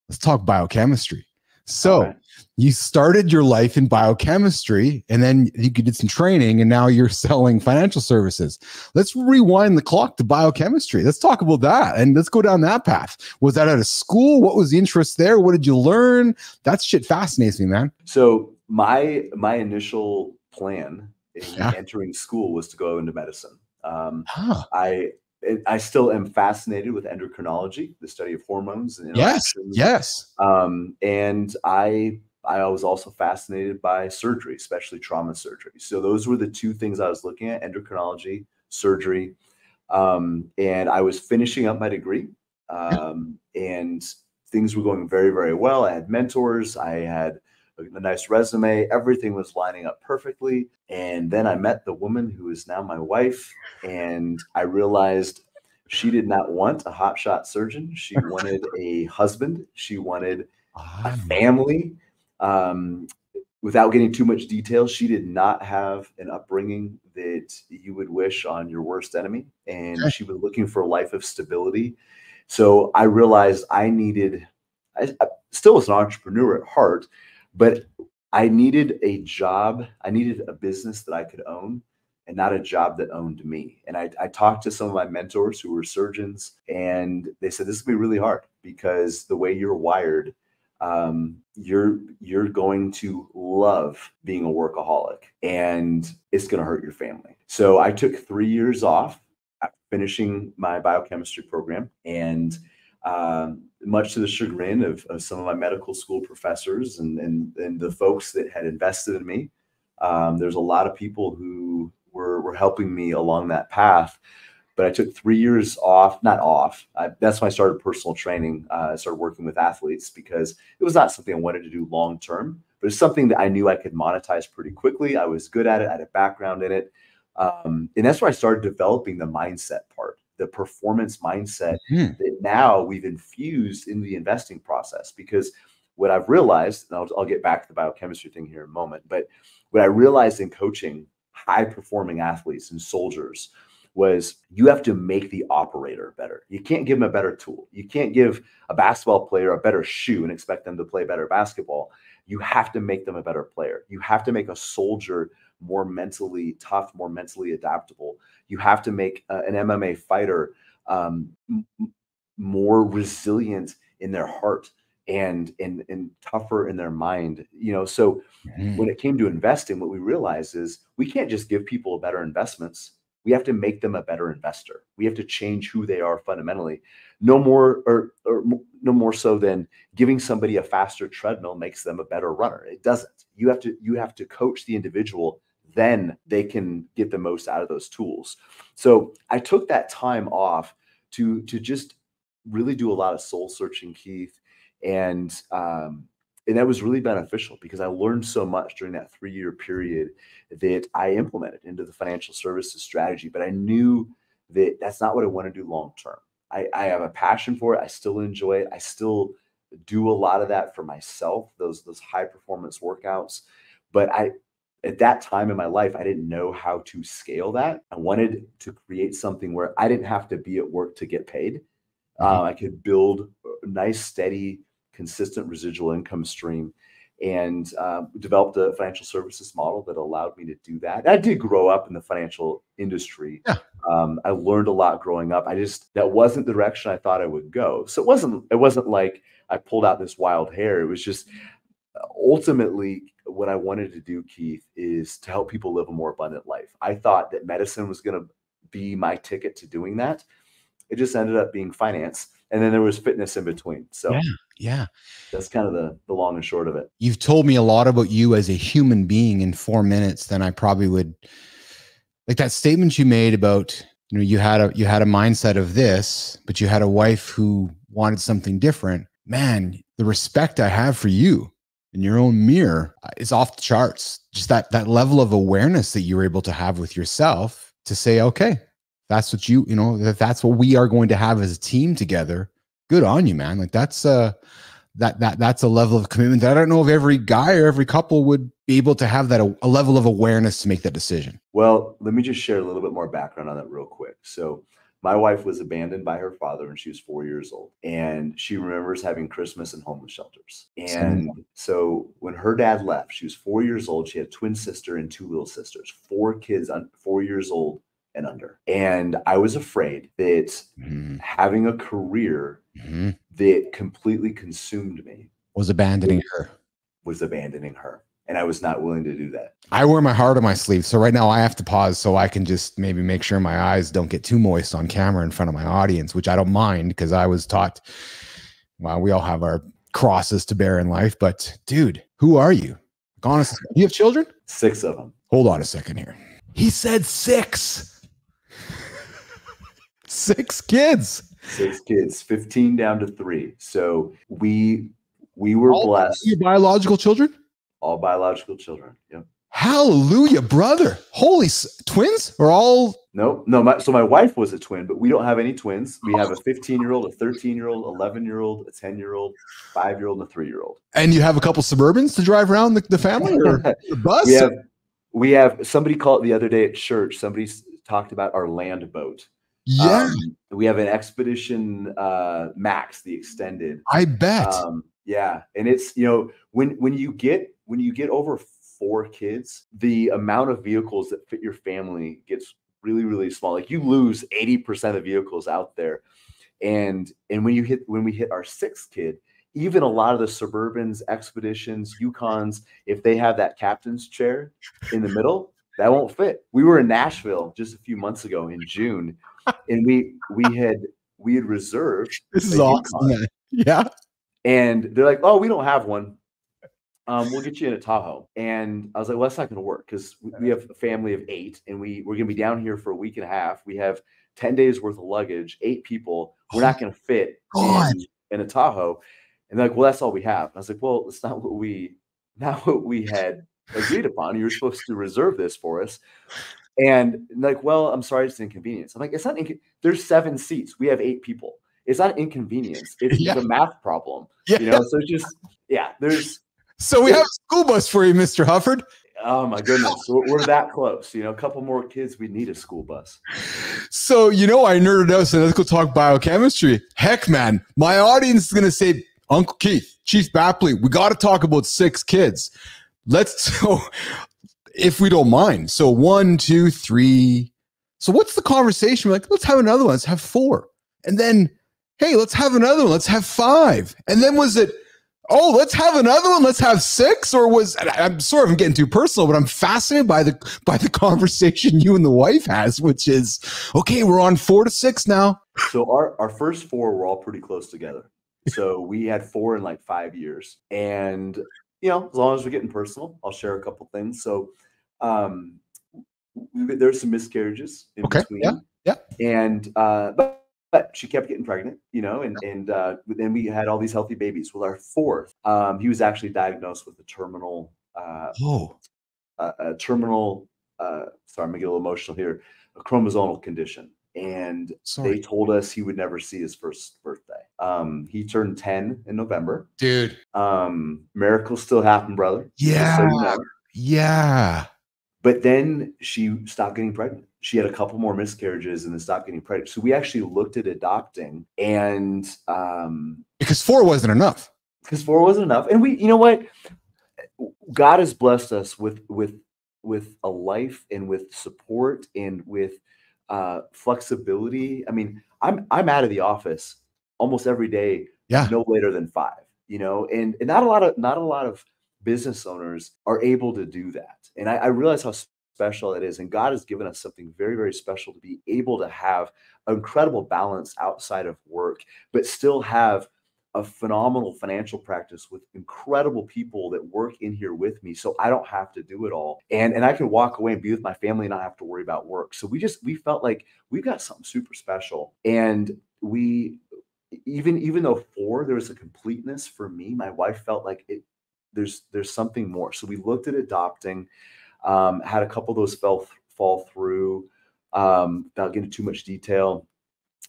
S2: Let's talk biochemistry. So you started your life in biochemistry, and then you did some training, and now you're selling financial services. Let's rewind the clock to biochemistry. Let's talk about that, and let's go down that path. Was that out of school? What was the interest there? What did you learn? That shit fascinates me, man.
S4: So my initial plan in entering school was to go into medicine. I still am fascinated with endocrinology, the study of hormones and interactions.
S2: Yes.
S4: And I was also fascinated by surgery, especially trauma surgery. So those were the two things I was looking at: endocrinology, surgery. And I was finishing up my degree, and things were going very, very well. I had mentors. I had a nice resume. Everything was lining up perfectly. And then I met the woman who is now my wife, and I realized she did not want a hotshot surgeon. She wanted a husband. She wanted a family. Without getting too much detail, she did not have an upbringing that you would wish on your worst enemy. And she was looking for a life of stability. So I realized I still was an entrepreneur at heart, but I needed a job. I needed a business that I could own, and not a job that owned me. And I talked to some of my mentors who were surgeons, and they said, this will be really hard because the way you're wired, you're going to love being a workaholic, and it's going to hurt your family. So I took 3 years off after finishing my biochemistry program, and much to the chagrin of some of my medical school professors and the folks that had invested in me, there's a lot of people who were helping me along that path. But I took 3 years off, not off. That's when I started personal training. I started working with athletes because it was not something I wanted to do long term, but it's something that I knew I could monetize pretty quickly. I was good at it. I had a background in it. And that's where I started developing the mindset part, the performance mindset that now we've infused in the investing process. Because what I've realized, and I'll get back to the biochemistry thing here in a moment, but what I realized in coaching high performing athletes and soldiers was you have to make the operator better. You can't give them a better tool. You can't give a basketball player a better shoe and expect them to play better basketball. You have to make them a better player. You have to make a soldier more mentally tough, more mentally adaptable. You have to make an MMA fighter more resilient in their heart and tougher in their mind. So when it came to investing, what we realized is we can't just give people better investments. We have to make them a better investor. We have to change who they are fundamentally. No more or no more so than giving somebody a faster treadmill makes them a better runner. It doesn't. You have to coach the individual, then they can get the most out of those tools. So I took that time off to just really do a lot of soul searching, Keith, and that was really beneficial because I learned so much during that 3-year period that I implemented into the financial services strategy. But I knew that that's not what I want to do long term. I have a passion for it. I still enjoy it. I still do a lot of that for myself, those high performance workouts. But at that time in my life, I didn't know how to scale that. I wanted to create something where I didn't have to be at work to get paid. I could build a nice, steady, consistent residual income stream, and developed a financial services model that allowed me to do that. I did grow up in the financial industry. I learned a lot growing up. That wasn't the direction I thought I would go. So it wasn't like I pulled out this wild hair. It was just ultimately what I wanted to do, Keith, is to help people live a more abundant life. I thought that medicine was going to be my ticket to doing that. It just ended up being finance. And then there was fitness in between. So
S2: yeah,
S4: that's kind of the long and short of it.
S2: You've told me a lot about you as a human being in 4 minutes than I probably would. Like that statement you made about, you had a mindset of this, but you had a wife who wanted something different. Man, the respect I have for you in your own mirror is off the charts. Just that level of awareness that you're able to have with yourself to say, okay, that's what that's what we are going to have as a team together. Good on you, man. Like that's that's a level of commitment that I don't know if every guy or every couple would be able to have, that a level of awareness to make that decision.
S4: Well, let me just share a little bit more background on that real quick. So my wife was abandoned by her father when she was 4 years old, and she remembers having Christmas in homeless shelters. And so when her dad left, she was 4 years old. She had a twin sister and two little sisters, 4 kids 4 years old and under. And I was afraid that having a career that completely consumed me
S2: was abandoning her.
S4: And I was not willing to do that.
S2: I wear my heart on my sleeve. So right now I have to pause so I can just maybe make sure my eyes don't get too moist on camera in front of my audience, which I don't mind because I was taught, well, we all have our crosses to bear in life. But dude, who are you? Honestly, you have children?
S4: 6 of them.
S2: Hold on a second here. He said 6. 6 kids.
S4: 6 kids, 15 down to 3. So we were blessed.
S2: Your biological children?
S4: All biological children. Yep.
S2: Hallelujah, brother. Holy twins or all?
S4: No. So my wife was a twin, but we don't have any twins. We have a 15-year-old, a 13-year-old, 11-year-old, a 10-year-old, 5-year-old, and a 3-year-old.
S2: And you have a couple Suburbans to drive around the family, or the bus?
S4: We have somebody called it the other day at church. Somebody talked about our land boat.
S2: Yeah.
S4: We have an Expedition Max, the extended.
S2: I bet.
S4: Yeah. And it's, when you get over 4 kids, the amount of vehicles that fit your family gets really, really small. Like you lose 80% of vehicles out there. And when we hit our 6th kid, even a lot of the Suburbans, Expeditions, Yukons, if they have that captain's chair in the middle, that won't fit. We were in Nashville just a few months ago in June, and we had reserved.
S2: This is awesome. Yeah.
S4: And they're like, "Oh, we don't have one. We'll get you in a Tahoe." And I was like, "Well, that's not going to work because we have a family of 8, and we're going to be down here for a week and a half. We have 10 days worth of luggage, 8 people. We're not going to fit in a Tahoe." And they're like, "Well, that's all we have." And I was like, "Well, it's not what we had agreed upon. You were supposed to reserve this for us." And like, "Well, I'm sorry, it's an inconvenience." I'm like, "It's not. There's 7 seats. We have 8 people. It's not an inconvenience. It's a math problem." So just
S2: So we have a school bus for you, Mr. Hufford.
S4: Oh my goodness, we're that close. A couple more kids, we need a school bus.
S2: So I nerded out. So let's go talk biochemistry. Heck, man, my audience is gonna say, "Uncle Keith, Chief Bapl, we got to talk about 6 kids. If we don't mind." So 1, 2, 3. So what's the conversation? We're like, let's have another one. Let's have 4. And then, hey, let's have another one. Let's have 5. And then was it, oh, let's have another one. Let's have 6. Or I'm sort of getting too personal, but I'm fascinated by the conversation you and the wife has, which is, okay, we're on 4 to 6 now.
S4: So our first 4 were all pretty close together. So we had 4 in like 5 years. And, as long as we're getting personal, I'll share a couple things. So there's some miscarriages in between. Yeah. And, but she kept getting pregnant, and then we had all these healthy babies. Well, our 4th, he was actually diagnosed with a terminal, sorry, I'm gonna get a little emotional here, a chromosomal condition. And they told us he would never see his first birthday. He turned 10 in November.
S2: Dude.
S4: Miracles still happen, brother.
S2: Yeah.
S4: So you know.
S2: Yeah.
S4: But then she stopped getting pregnant. She had a couple more miscarriages and then stopped getting pregnant. So we actually looked at adopting, and
S2: because 4 wasn't enough.
S4: And we, what? God has blessed us with a life and with support and with flexibility. I mean, I'm out of the office almost every day, no later than 5, and not a lot of business owners are able to do that. And I realize how special it is. And God has given us something very, very special to be able to have an incredible balance outside of work, but still have a phenomenal financial practice with incredible people that work in here with me. So I don't have to do it all. And I can walk away and be with my family and not have to worry about work. So we felt like we've got something super special. And we, even though 4, there was a completeness for me, my wife felt like there's something more. So we looked at adopting, had a couple of those fall through, without getting too much detail.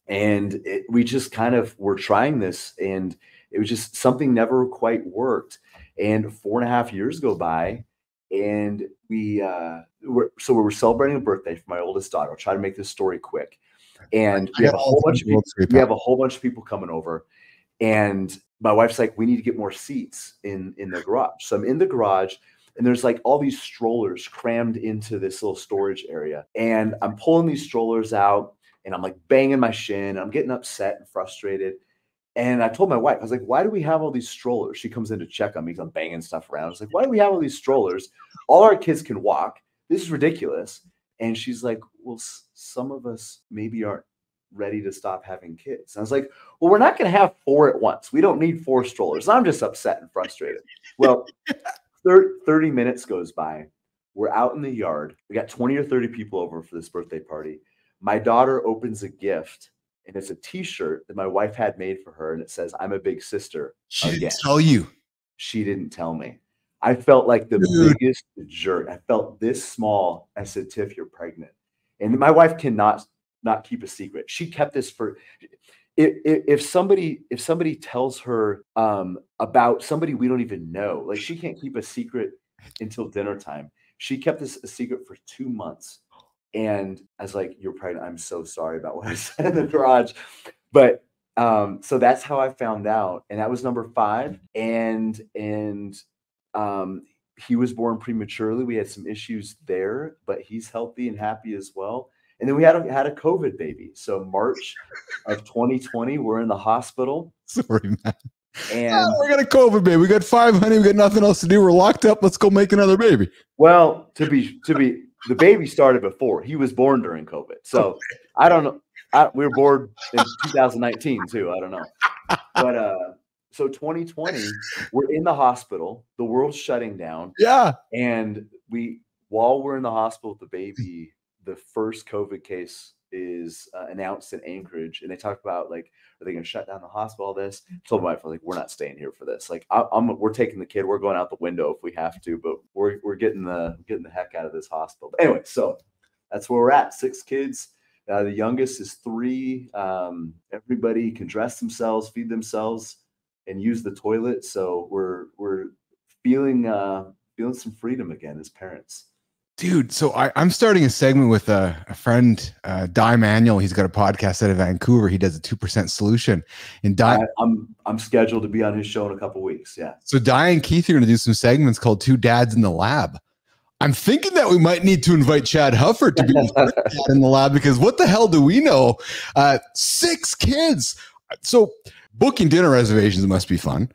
S4: And we just kind of were trying this, and it was just something never quite worked. And 4.5 years go by, and we were celebrating a birthday for my oldest daughter. I'll try to make this story quick. And we have a whole bunch of people coming over, and my wife's like, we need to get more seats in the garage. So I'm in the garage, and there's like all these strollers crammed into this little storage area, and I'm pulling these strollers out, and I'm like banging my shin. I'm getting upset and frustrated. And I told my wife, I was like, why do we have all these strollers? She comes in to check on me because I'm banging stuff around. I was like, why do we have all these strollers? All our kids can walk. This is ridiculous. And she's like, well, some of us maybe aren't ready to stop having kids. And I was like, well, we're not going to have 4 at once. We don't need 4 strollers. I'm just upset and frustrated. Well, 30 minutes goes by. We're out in the yard. We got 20 or 30 people over for this birthday party. My daughter opens a gift, and it's a t-shirt that my wife had made for her. And it says, I'm a big sister.
S2: She didn't tell you.
S4: She didn't tell me. I felt like the biggest jerk. I felt this small. I said, Tiff, you're pregnant. And my wife cannot not keep a secret. She kept this for, if somebody tells her about somebody we don't even know, like she can't keep a secret until dinner time. She kept this a secret for 2 months. And I was like, you're pregnant. I'm so sorry about what I said in the garage. But so that's how I found out. And that was number 5. And he was born prematurely. We had some issues there, but he's healthy and happy as well. And then we had a COVID baby. So March of 2020, we're in the hospital.
S2: Sorry, man.
S4: And
S2: we got a COVID baby. We got 5, honey. We got nothing else to do. We're locked up. Let's go make another baby.
S4: Well, to be the baby started before. He was born during COVID. So I don't know. We were born in 2019 too. I don't know. But so 2020, we're in the hospital. The world's shutting down.
S2: Yeah.
S4: And while we're in the hospital with the baby, the first COVID case is announced in Anchorage, and they talk about like, are they going to shut down the hospital? All this. I told my wife, like, we're not staying here for this. Like, we're taking the kid. We're going out the window if we have to, but we're getting the heck out of this hospital. But anyway, so that's where we're at. 6 kids. The youngest is 3. Everybody can dress themselves, feed themselves, and use the toilet. So we're feeling some freedom again as parents.
S2: Dude, so I'm starting a segment with a friend, Di Manuel. He's got a podcast out of Vancouver. He does a 2% solution. And
S4: I'm scheduled to be on his show in a couple of weeks. Yeah.
S2: So Di and Keith are going to do some segments called 2 Dads in the Lab. I'm thinking that we might need to invite Chad Hufford to be in the lab, because what the hell do we know? 6 kids. So booking dinner reservations must be fun.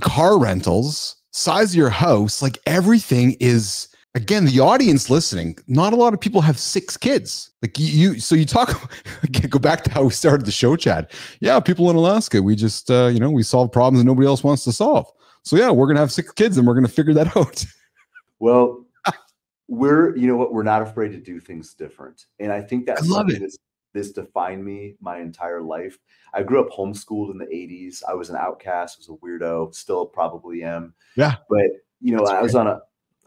S2: Car rentals, size of your house, like everything is. Again, the audience listening, not a lot of people have 6 kids. Like so you talk, again, go back to how we started the show, Chad. Yeah, people in Alaska, we just, we solve problems that nobody else wants to solve. So yeah, we're going to have 6 kids and we're going to figure that out.
S4: Well, we're not afraid to do things different. And I think that's something that's defined me my entire life. I grew up homeschooled in the 80s. I was an outcast, was a weirdo, still probably am. Yeah. But,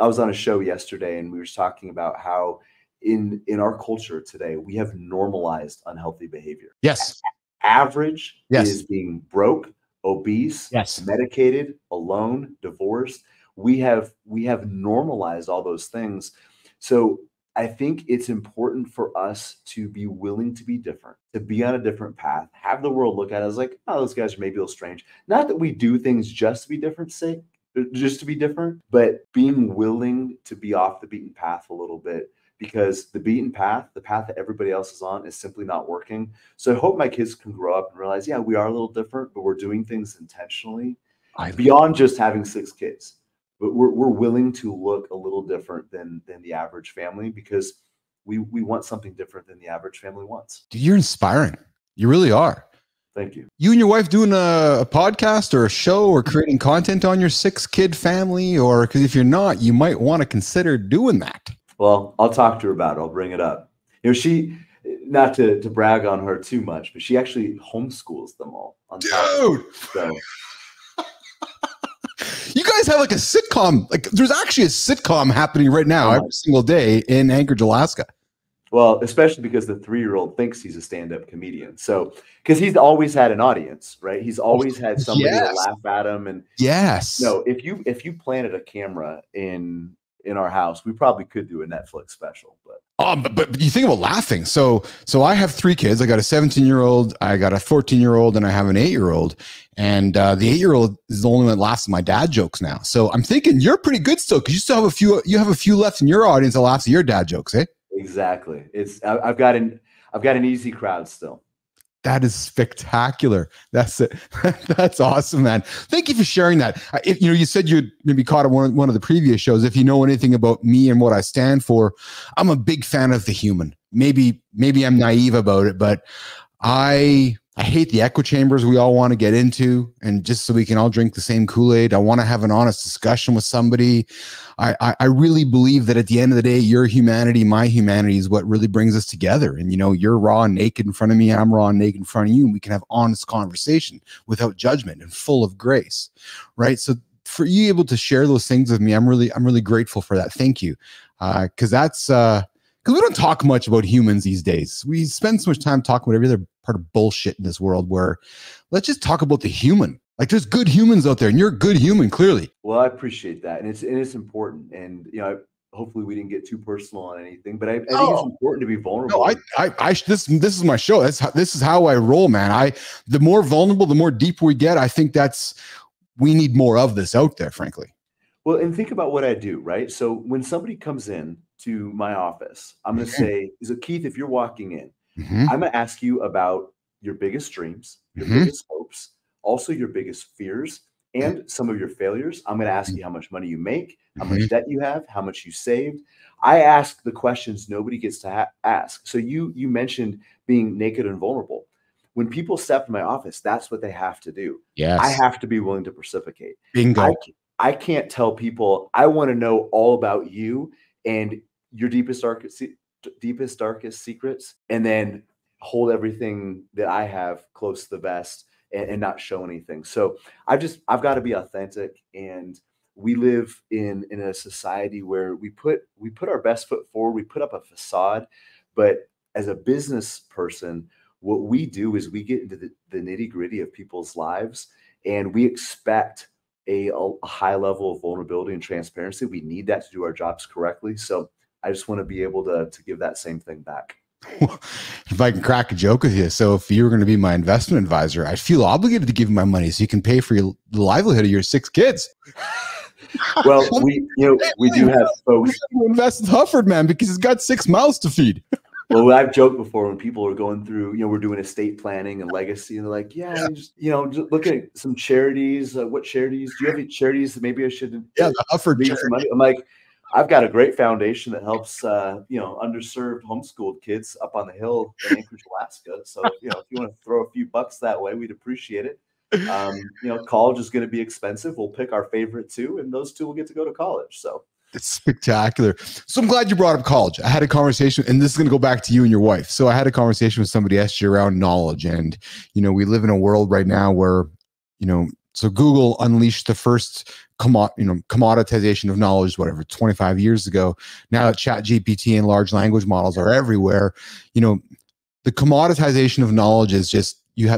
S4: I was on a show yesterday, and we were talking about how in our culture today, we have normalized unhealthy behavior.
S2: Yes.
S4: Average is being broke, obese,
S2: yes,
S4: medicated, alone, divorced. We have normalized all those things. So I think it's important for us to be willing to be different, to be on a different path, have the world look at us like, oh, those guys are maybe a little strange. Not that we do things just to be different, but being willing to be off the beaten path a little bit, because the beaten path, the path that everybody else is on, is simply not working. So I hope my kids can grow up and realize, yeah, we are a little different, but we're doing things intentionally beyond just having 6 kids. But we're willing to look a little different than the average family, because we want something different than the average family wants.
S2: Dude, you're inspiring. You really are.
S4: Thank you.
S2: You and your wife doing a podcast or a show or creating content on your 6-kid family? Or because if you're not, you might want to consider doing that.
S4: Well, I'll talk to her about it. I'll bring it up. She, not to brag on her too much, but she actually homeschools them all.
S2: Dude!
S4: So
S2: you guys guys have like a sitcom. Like there's actually a sitcom happening right now every single day in Anchorage, Alaska.
S4: Well, especially because the 3-year-old thinks he's a stand-up comedian. So, because he's always had an audience, right? He's always had somebody to laugh at him. And
S2: yes,
S4: if you planted a camera in our house, we probably could do a Netflix special.
S2: But you think about laughing. So I have 3 kids. I got a 17-year-old, I got a 14-year-old, and I have an 8-year-old. And the 8-year-old is the only one that laughs at my dad jokes now. So I'm thinking you're pretty good still, because you still have a few. You have a few left in your audience that laughs at your dad jokes, eh?
S4: Exactly. I've got an easy crowd still.
S2: That is spectacular. That's it. That's awesome, man. Thank you for sharing that. You said you'd maybe caught it one of the previous shows. If you know anything about me and what I stand for, I'm a big fan of the human. Maybe I'm naive about it, but I hate the echo chambers we all want to get into, and just so we can all drink the same Kool-Aid. I want to have an honest discussion with somebody. I really believe that at the end of the day, your humanity, my humanity is what really brings us together. And, you're raw and naked in front of me. I'm raw and naked in front of you. And we can have honest conversation without judgment and full of grace. Right. So for you able to share those things with me, I'm really grateful for that. Thank you. Because we don't talk much about humans these days. We spend so much time talking about every other part of bullshit in this world, where let's just talk about the human. Like there's good humans out there, and you're a good human, clearly.
S4: Well, I appreciate that. And it's important. And, hopefully we didn't get too personal on anything, but I think it's important to be vulnerable.
S2: No, this is my show. This is how I roll, man. The more vulnerable, the more deep we get. I think we need more of this out there, frankly.
S4: Well, and think about what I do, right? So when somebody comes in to my office, I'm going to say, so Keith, if you're walking in, I'm going to ask you about your biggest dreams, your biggest hopes, also your biggest fears, and some of your failures. I'm going to ask you how much money you make, how much debt you have, how much you saved. I ask the questions nobody gets to ask. So you mentioned being naked and vulnerable. When people step in my office, that's what they have to do.
S2: Yes.
S4: I have to be willing to precipitate.
S2: Bingo.
S4: I can't tell people, I want to know all about you and your deepest, darkest secrets, and then hold everything that I have close to the vest and not show anything. So I've got to be authentic. And we live in a society where we put our best foot forward, we put up a facade. But as a business person, what we do is we get into the nitty gritty of people's lives, and we expect a high level of vulnerability and transparency. We need that to do our jobs correctly. So I just want to be able to give that same thing back.
S2: If I can crack a joke with you. So if you were going to be my investment advisor, I feel obligated to give you my money so you can pay for the livelihood of your 6 kids.
S4: Well, we do have folks
S2: who invest in Hufford, man, because he's got 6 mouths to feed.
S4: Well, I've joked before when people are going through, we're doing estate planning and legacy, and they're like, just look at some charities. What charities? Do you have any charities that maybe I should
S2: the Hufford
S4: leave some money? I'm like, I've got a great foundation that helps, underserved homeschooled kids up on the hill in Anchorage, Alaska. So, if you want to throw a few bucks that way, we'd appreciate it. College is going to be expensive. We'll pick our favorite 2, and those 2 will get to go to college. So.
S2: It's spectacular. So I'm glad you brought up college. I had a conversation, and this is going to go back to you and your wife. So I had a conversation with somebody yesterday around knowledge. And, we live in a world right now where, so Google unleashed the first commoditization of knowledge, 25 years ago. Now that Chat GPT and large language models are everywhere, the commoditization of knowledge is just, you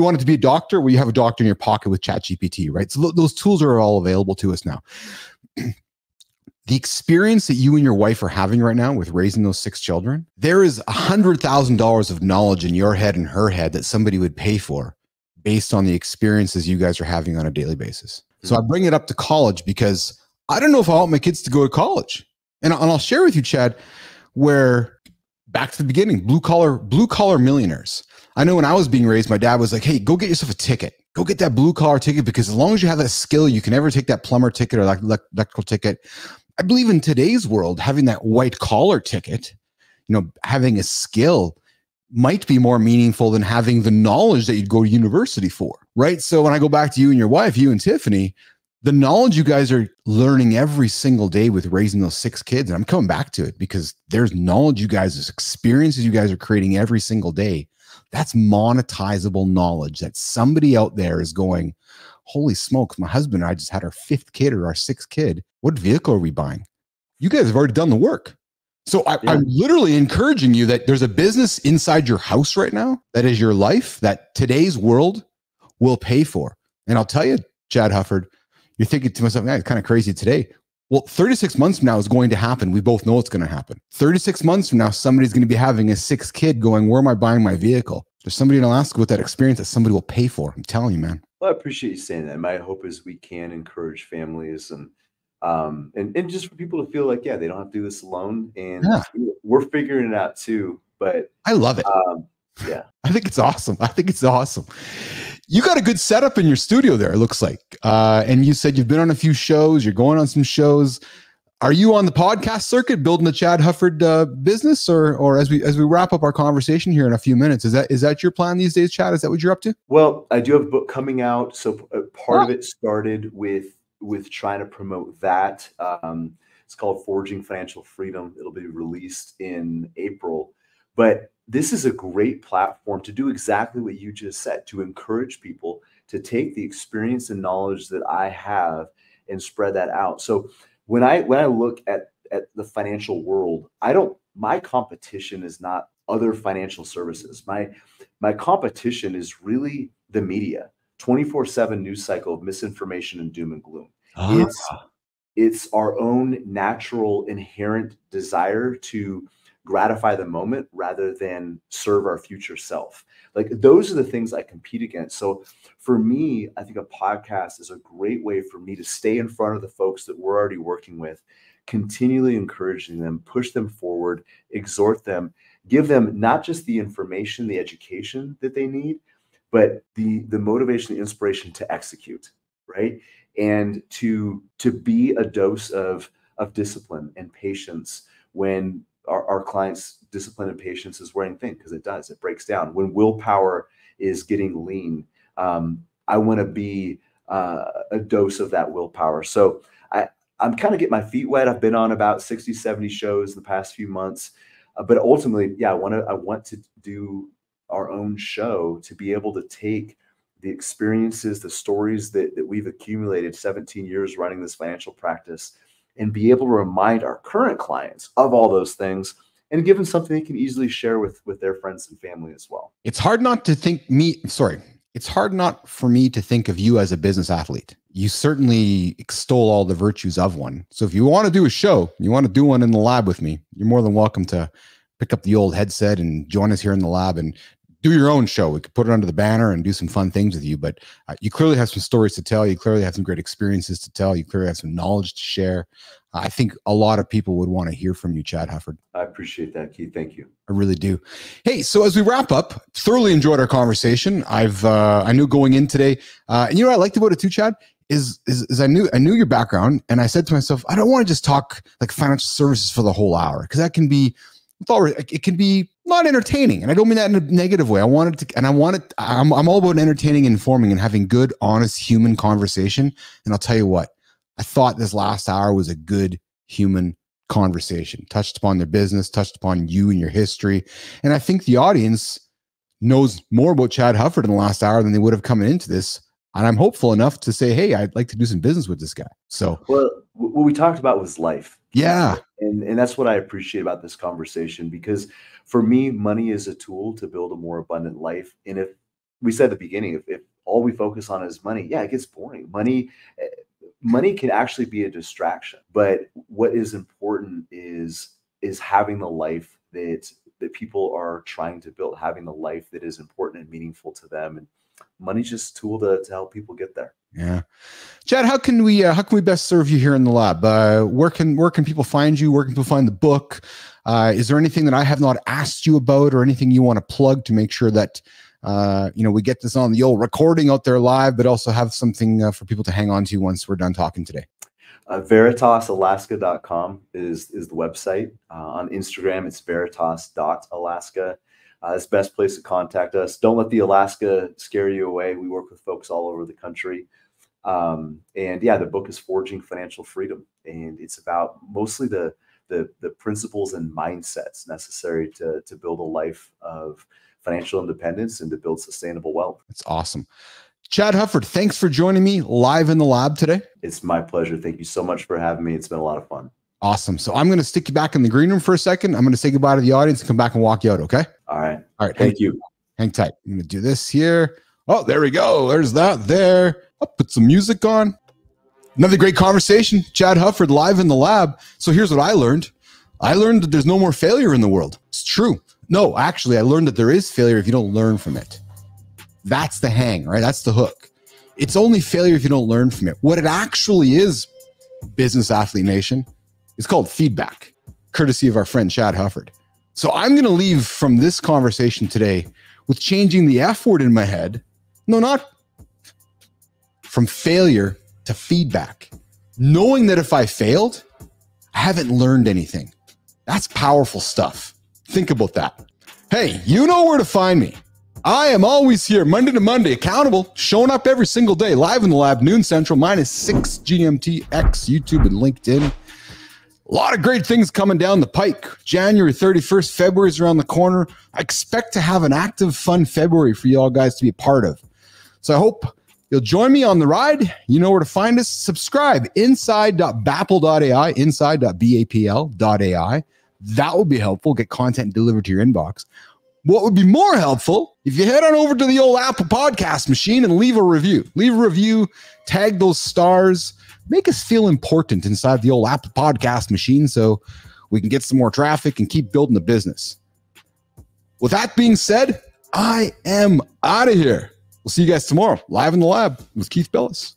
S2: want it to be a doctor? Well, you have a doctor in your pocket with Chat GPT, right? So those tools are all available to us now. The experience that you and your wife are having right now with raising those 6 children, there is $100,000 of knowledge in your head and her head that somebody would pay for based on the experiences you guys are having on a daily basis. So I bring it up to college because I don't know if I want my kids to go to college. And I'll share with you, Chad, where back to the beginning, blue collar millionaires. I know when I was being raised, my dad was like, hey, go get yourself a ticket. Go get that blue collar ticket, because as long as you have that skill, you can never take that plumber ticket or electrical ticket. I believe in today's world, having that white collar ticket, having a skill might be more meaningful than having the knowledge that you'd go to university for, right? So when I go back to you and your wife, you and Tiffany, the knowledge you guys are learning every single day with raising those 6 kids, and I'm coming back to it because there's knowledge you guys, there's experiences you guys are creating every single day. That's monetizable knowledge that somebody out there is going, holy smokes, my husband and I just had our 5th kid or our 6th kid. What vehicle are we buying? You guys have already done the work. So I'm literally encouraging you that there's a business inside your house right now that is your life that today's world will pay for. And I'll tell you, Chad Hufford, you're thinking to myself, man, it's kind of crazy today. Well, 36 months from now is going to happen. We both know it's going to happen. 36 months from now, somebody's going to be having a 6th kid going, where am I buying my vehicle? There's somebody in Alaska with that experience that somebody will pay for. I'm telling you, man.
S4: Well, I appreciate you saying that. My hope is we can encourage families and just for people to feel like, yeah, they don't have to do this alone. And we're figuring it out too. But
S2: I love it.
S4: Yeah.
S2: I think it's awesome. I think it's awesome. You got a good setup in your studio there, it looks like. And you said you've been on a few shows. You're going on some shows. Are you on the podcast circuit building the Chad Hufford business? Or as we wrap up our conversation here in a few minutes, is that your plan these days, Chad? Is that what you're up to?
S4: Well, I do have a book coming out. So part of it started with trying to promote that. It's called Forging Financial Freedom. It'll be released in April. But this is a great platform to do exactly what you just said, to encourage people to take the experience and knowledge that I have and spread that out. So when I look at the financial world, my competition is not other financial services. My competition is really the media, 24/7 news cycle of misinformation and doom and gloom. It's our own natural inherent desire to gratify the moment rather than serve our future self. Like, those are the things I compete against. So for me, I think a podcast is a great way for me to stay in front of the folks that we're already working with, continually encouraging them, push them forward, exhort them, give them not just the information, the education that they need, but the motivation, the inspiration to execute, right? And to be a dose of discipline and patience when our clients' discipline and patience is wearing thin, because it breaks down. When willpower is getting lean, I want to be a dose of that willpower. So I'm kind of getting my feet wet. I've been on about 60, 70 shows in the past few months. But ultimately, I want to do our own show, to be able to take the experiences, the stories that we've accumulated 17 years running this financial practice, and be able to remind our current clients of all those things and give them something they can easily share with their friends and family as well.
S2: It's hard not for me to think of you as a business athlete. You certainly extol all the virtues of one. So if you want to do a show, you want to do one in the lab with me, you're more than welcome to pick up the old headset and join us here in the lab and do your own show. We could put it under the banner and do some fun things with you, but you clearly have some stories to tell. You clearly have some great experiences to tell. You clearly have some knowledge to share. I think a lot of people would want to hear from you, Chad Hufford.
S4: I appreciate that, Keith. Thank you.
S2: I really do. Hey, so as we wrap up, thoroughly enjoyed our conversation. I knew going in today, and you know what I liked about it too, Chad, is I knew your background, and I said to myself, I don't want to just talk like financial services for the whole hour, because that can be, it can be not entertaining, and I don't mean that in a negative way. I'm all about entertaining, informing, and having good, honest human conversation. And I'll tell you what, I thought this last hour was a good human conversation. Touched upon their business, touched upon you and your history, and I think the audience knows more about Chad Hufford in the last hour than they would have coming into this. And I'm hopeful enough to say, hey, I'd like to do some business with this guy. So,
S4: well, what we talked about was life.
S2: Yeah.
S4: And that's what I appreciate about this conversation, because for me, money is a tool to build a more abundant life. And if we said at the beginning, if all we focus on is money, it gets boring. Money can actually be a distraction. But what is important is having the life that people are trying to build, having the life that is important and meaningful to them. And money's just a tool to help people get there.
S2: Yeah. Chad, how can we best serve you here in the lab? Where can people find you? Where can people find the book? Is there anything that I have not asked you about, or anything you want to plug to make sure that we get this on the old recording out there live, but also have something for people to hang on to once we're done talking today?
S4: VeritasAlaska.com is the website. On Instagram, it's veritas.alaska. It's the best place to contact us. Don't let the Alaska scare you away. We work with folks all over the country. The book is Forging Financial Freedom. And it's about mostly the principles and mindsets necessary to build a life of financial independence and to build sustainable wealth.
S2: That's awesome. Chad Hufford, thanks for joining me live in the lab today.
S4: It's my pleasure. Thank you so much for having me. It's been a lot of fun.
S2: Awesome. So I'm going to stick you back in the green room for a second. I'm going to say goodbye to the audience and come back and walk you out. Okay.
S4: All right.
S2: All right.
S4: Thank you.
S2: Hang tight. I'm going to do this here. Oh, there we go. There's that there. I'll put some music on. Another great conversation. Chad Hufford live in the lab. So here's what I learned. I learned that there's no more failure in the world. It's true. No, actually, I learned that there is failure if you don't learn from it. That's the hang, right? That's the hook. It's only failure if you don't learn from it. What it actually is, Business Athlete Nation, is called feedback, courtesy of our friend Chad Hufford. So I'm going to leave from this conversation today with changing the F word in my head. No, not from failure to feedback. Knowing that if I failed, I haven't learned anything. That's powerful stuff. Think about that. Hey, you know where to find me. I am always here Monday to Monday, accountable, showing up every single day, live in the lab, noon central, -6 GMT, X, YouTube, and LinkedIn. A lot of great things coming down the pike. January 31st, February is around the corner. I expect to have an active, fun February for you all guys to be a part of. So I hope you'll join me on the ride. You know where to find us. Subscribe, inside.bapl.ai, inside.bapl.ai. That will be helpful. Get content delivered to your inbox. What would be more helpful if you head on over to the old Apple podcast machine and leave a review. Leave a review, tag those stars, make us feel important inside the old Apple podcast machine so we can get some more traffic and keep building the business. With that being said, I am out of here. We'll see you guys tomorrow, live in the lab with Keith Bilous.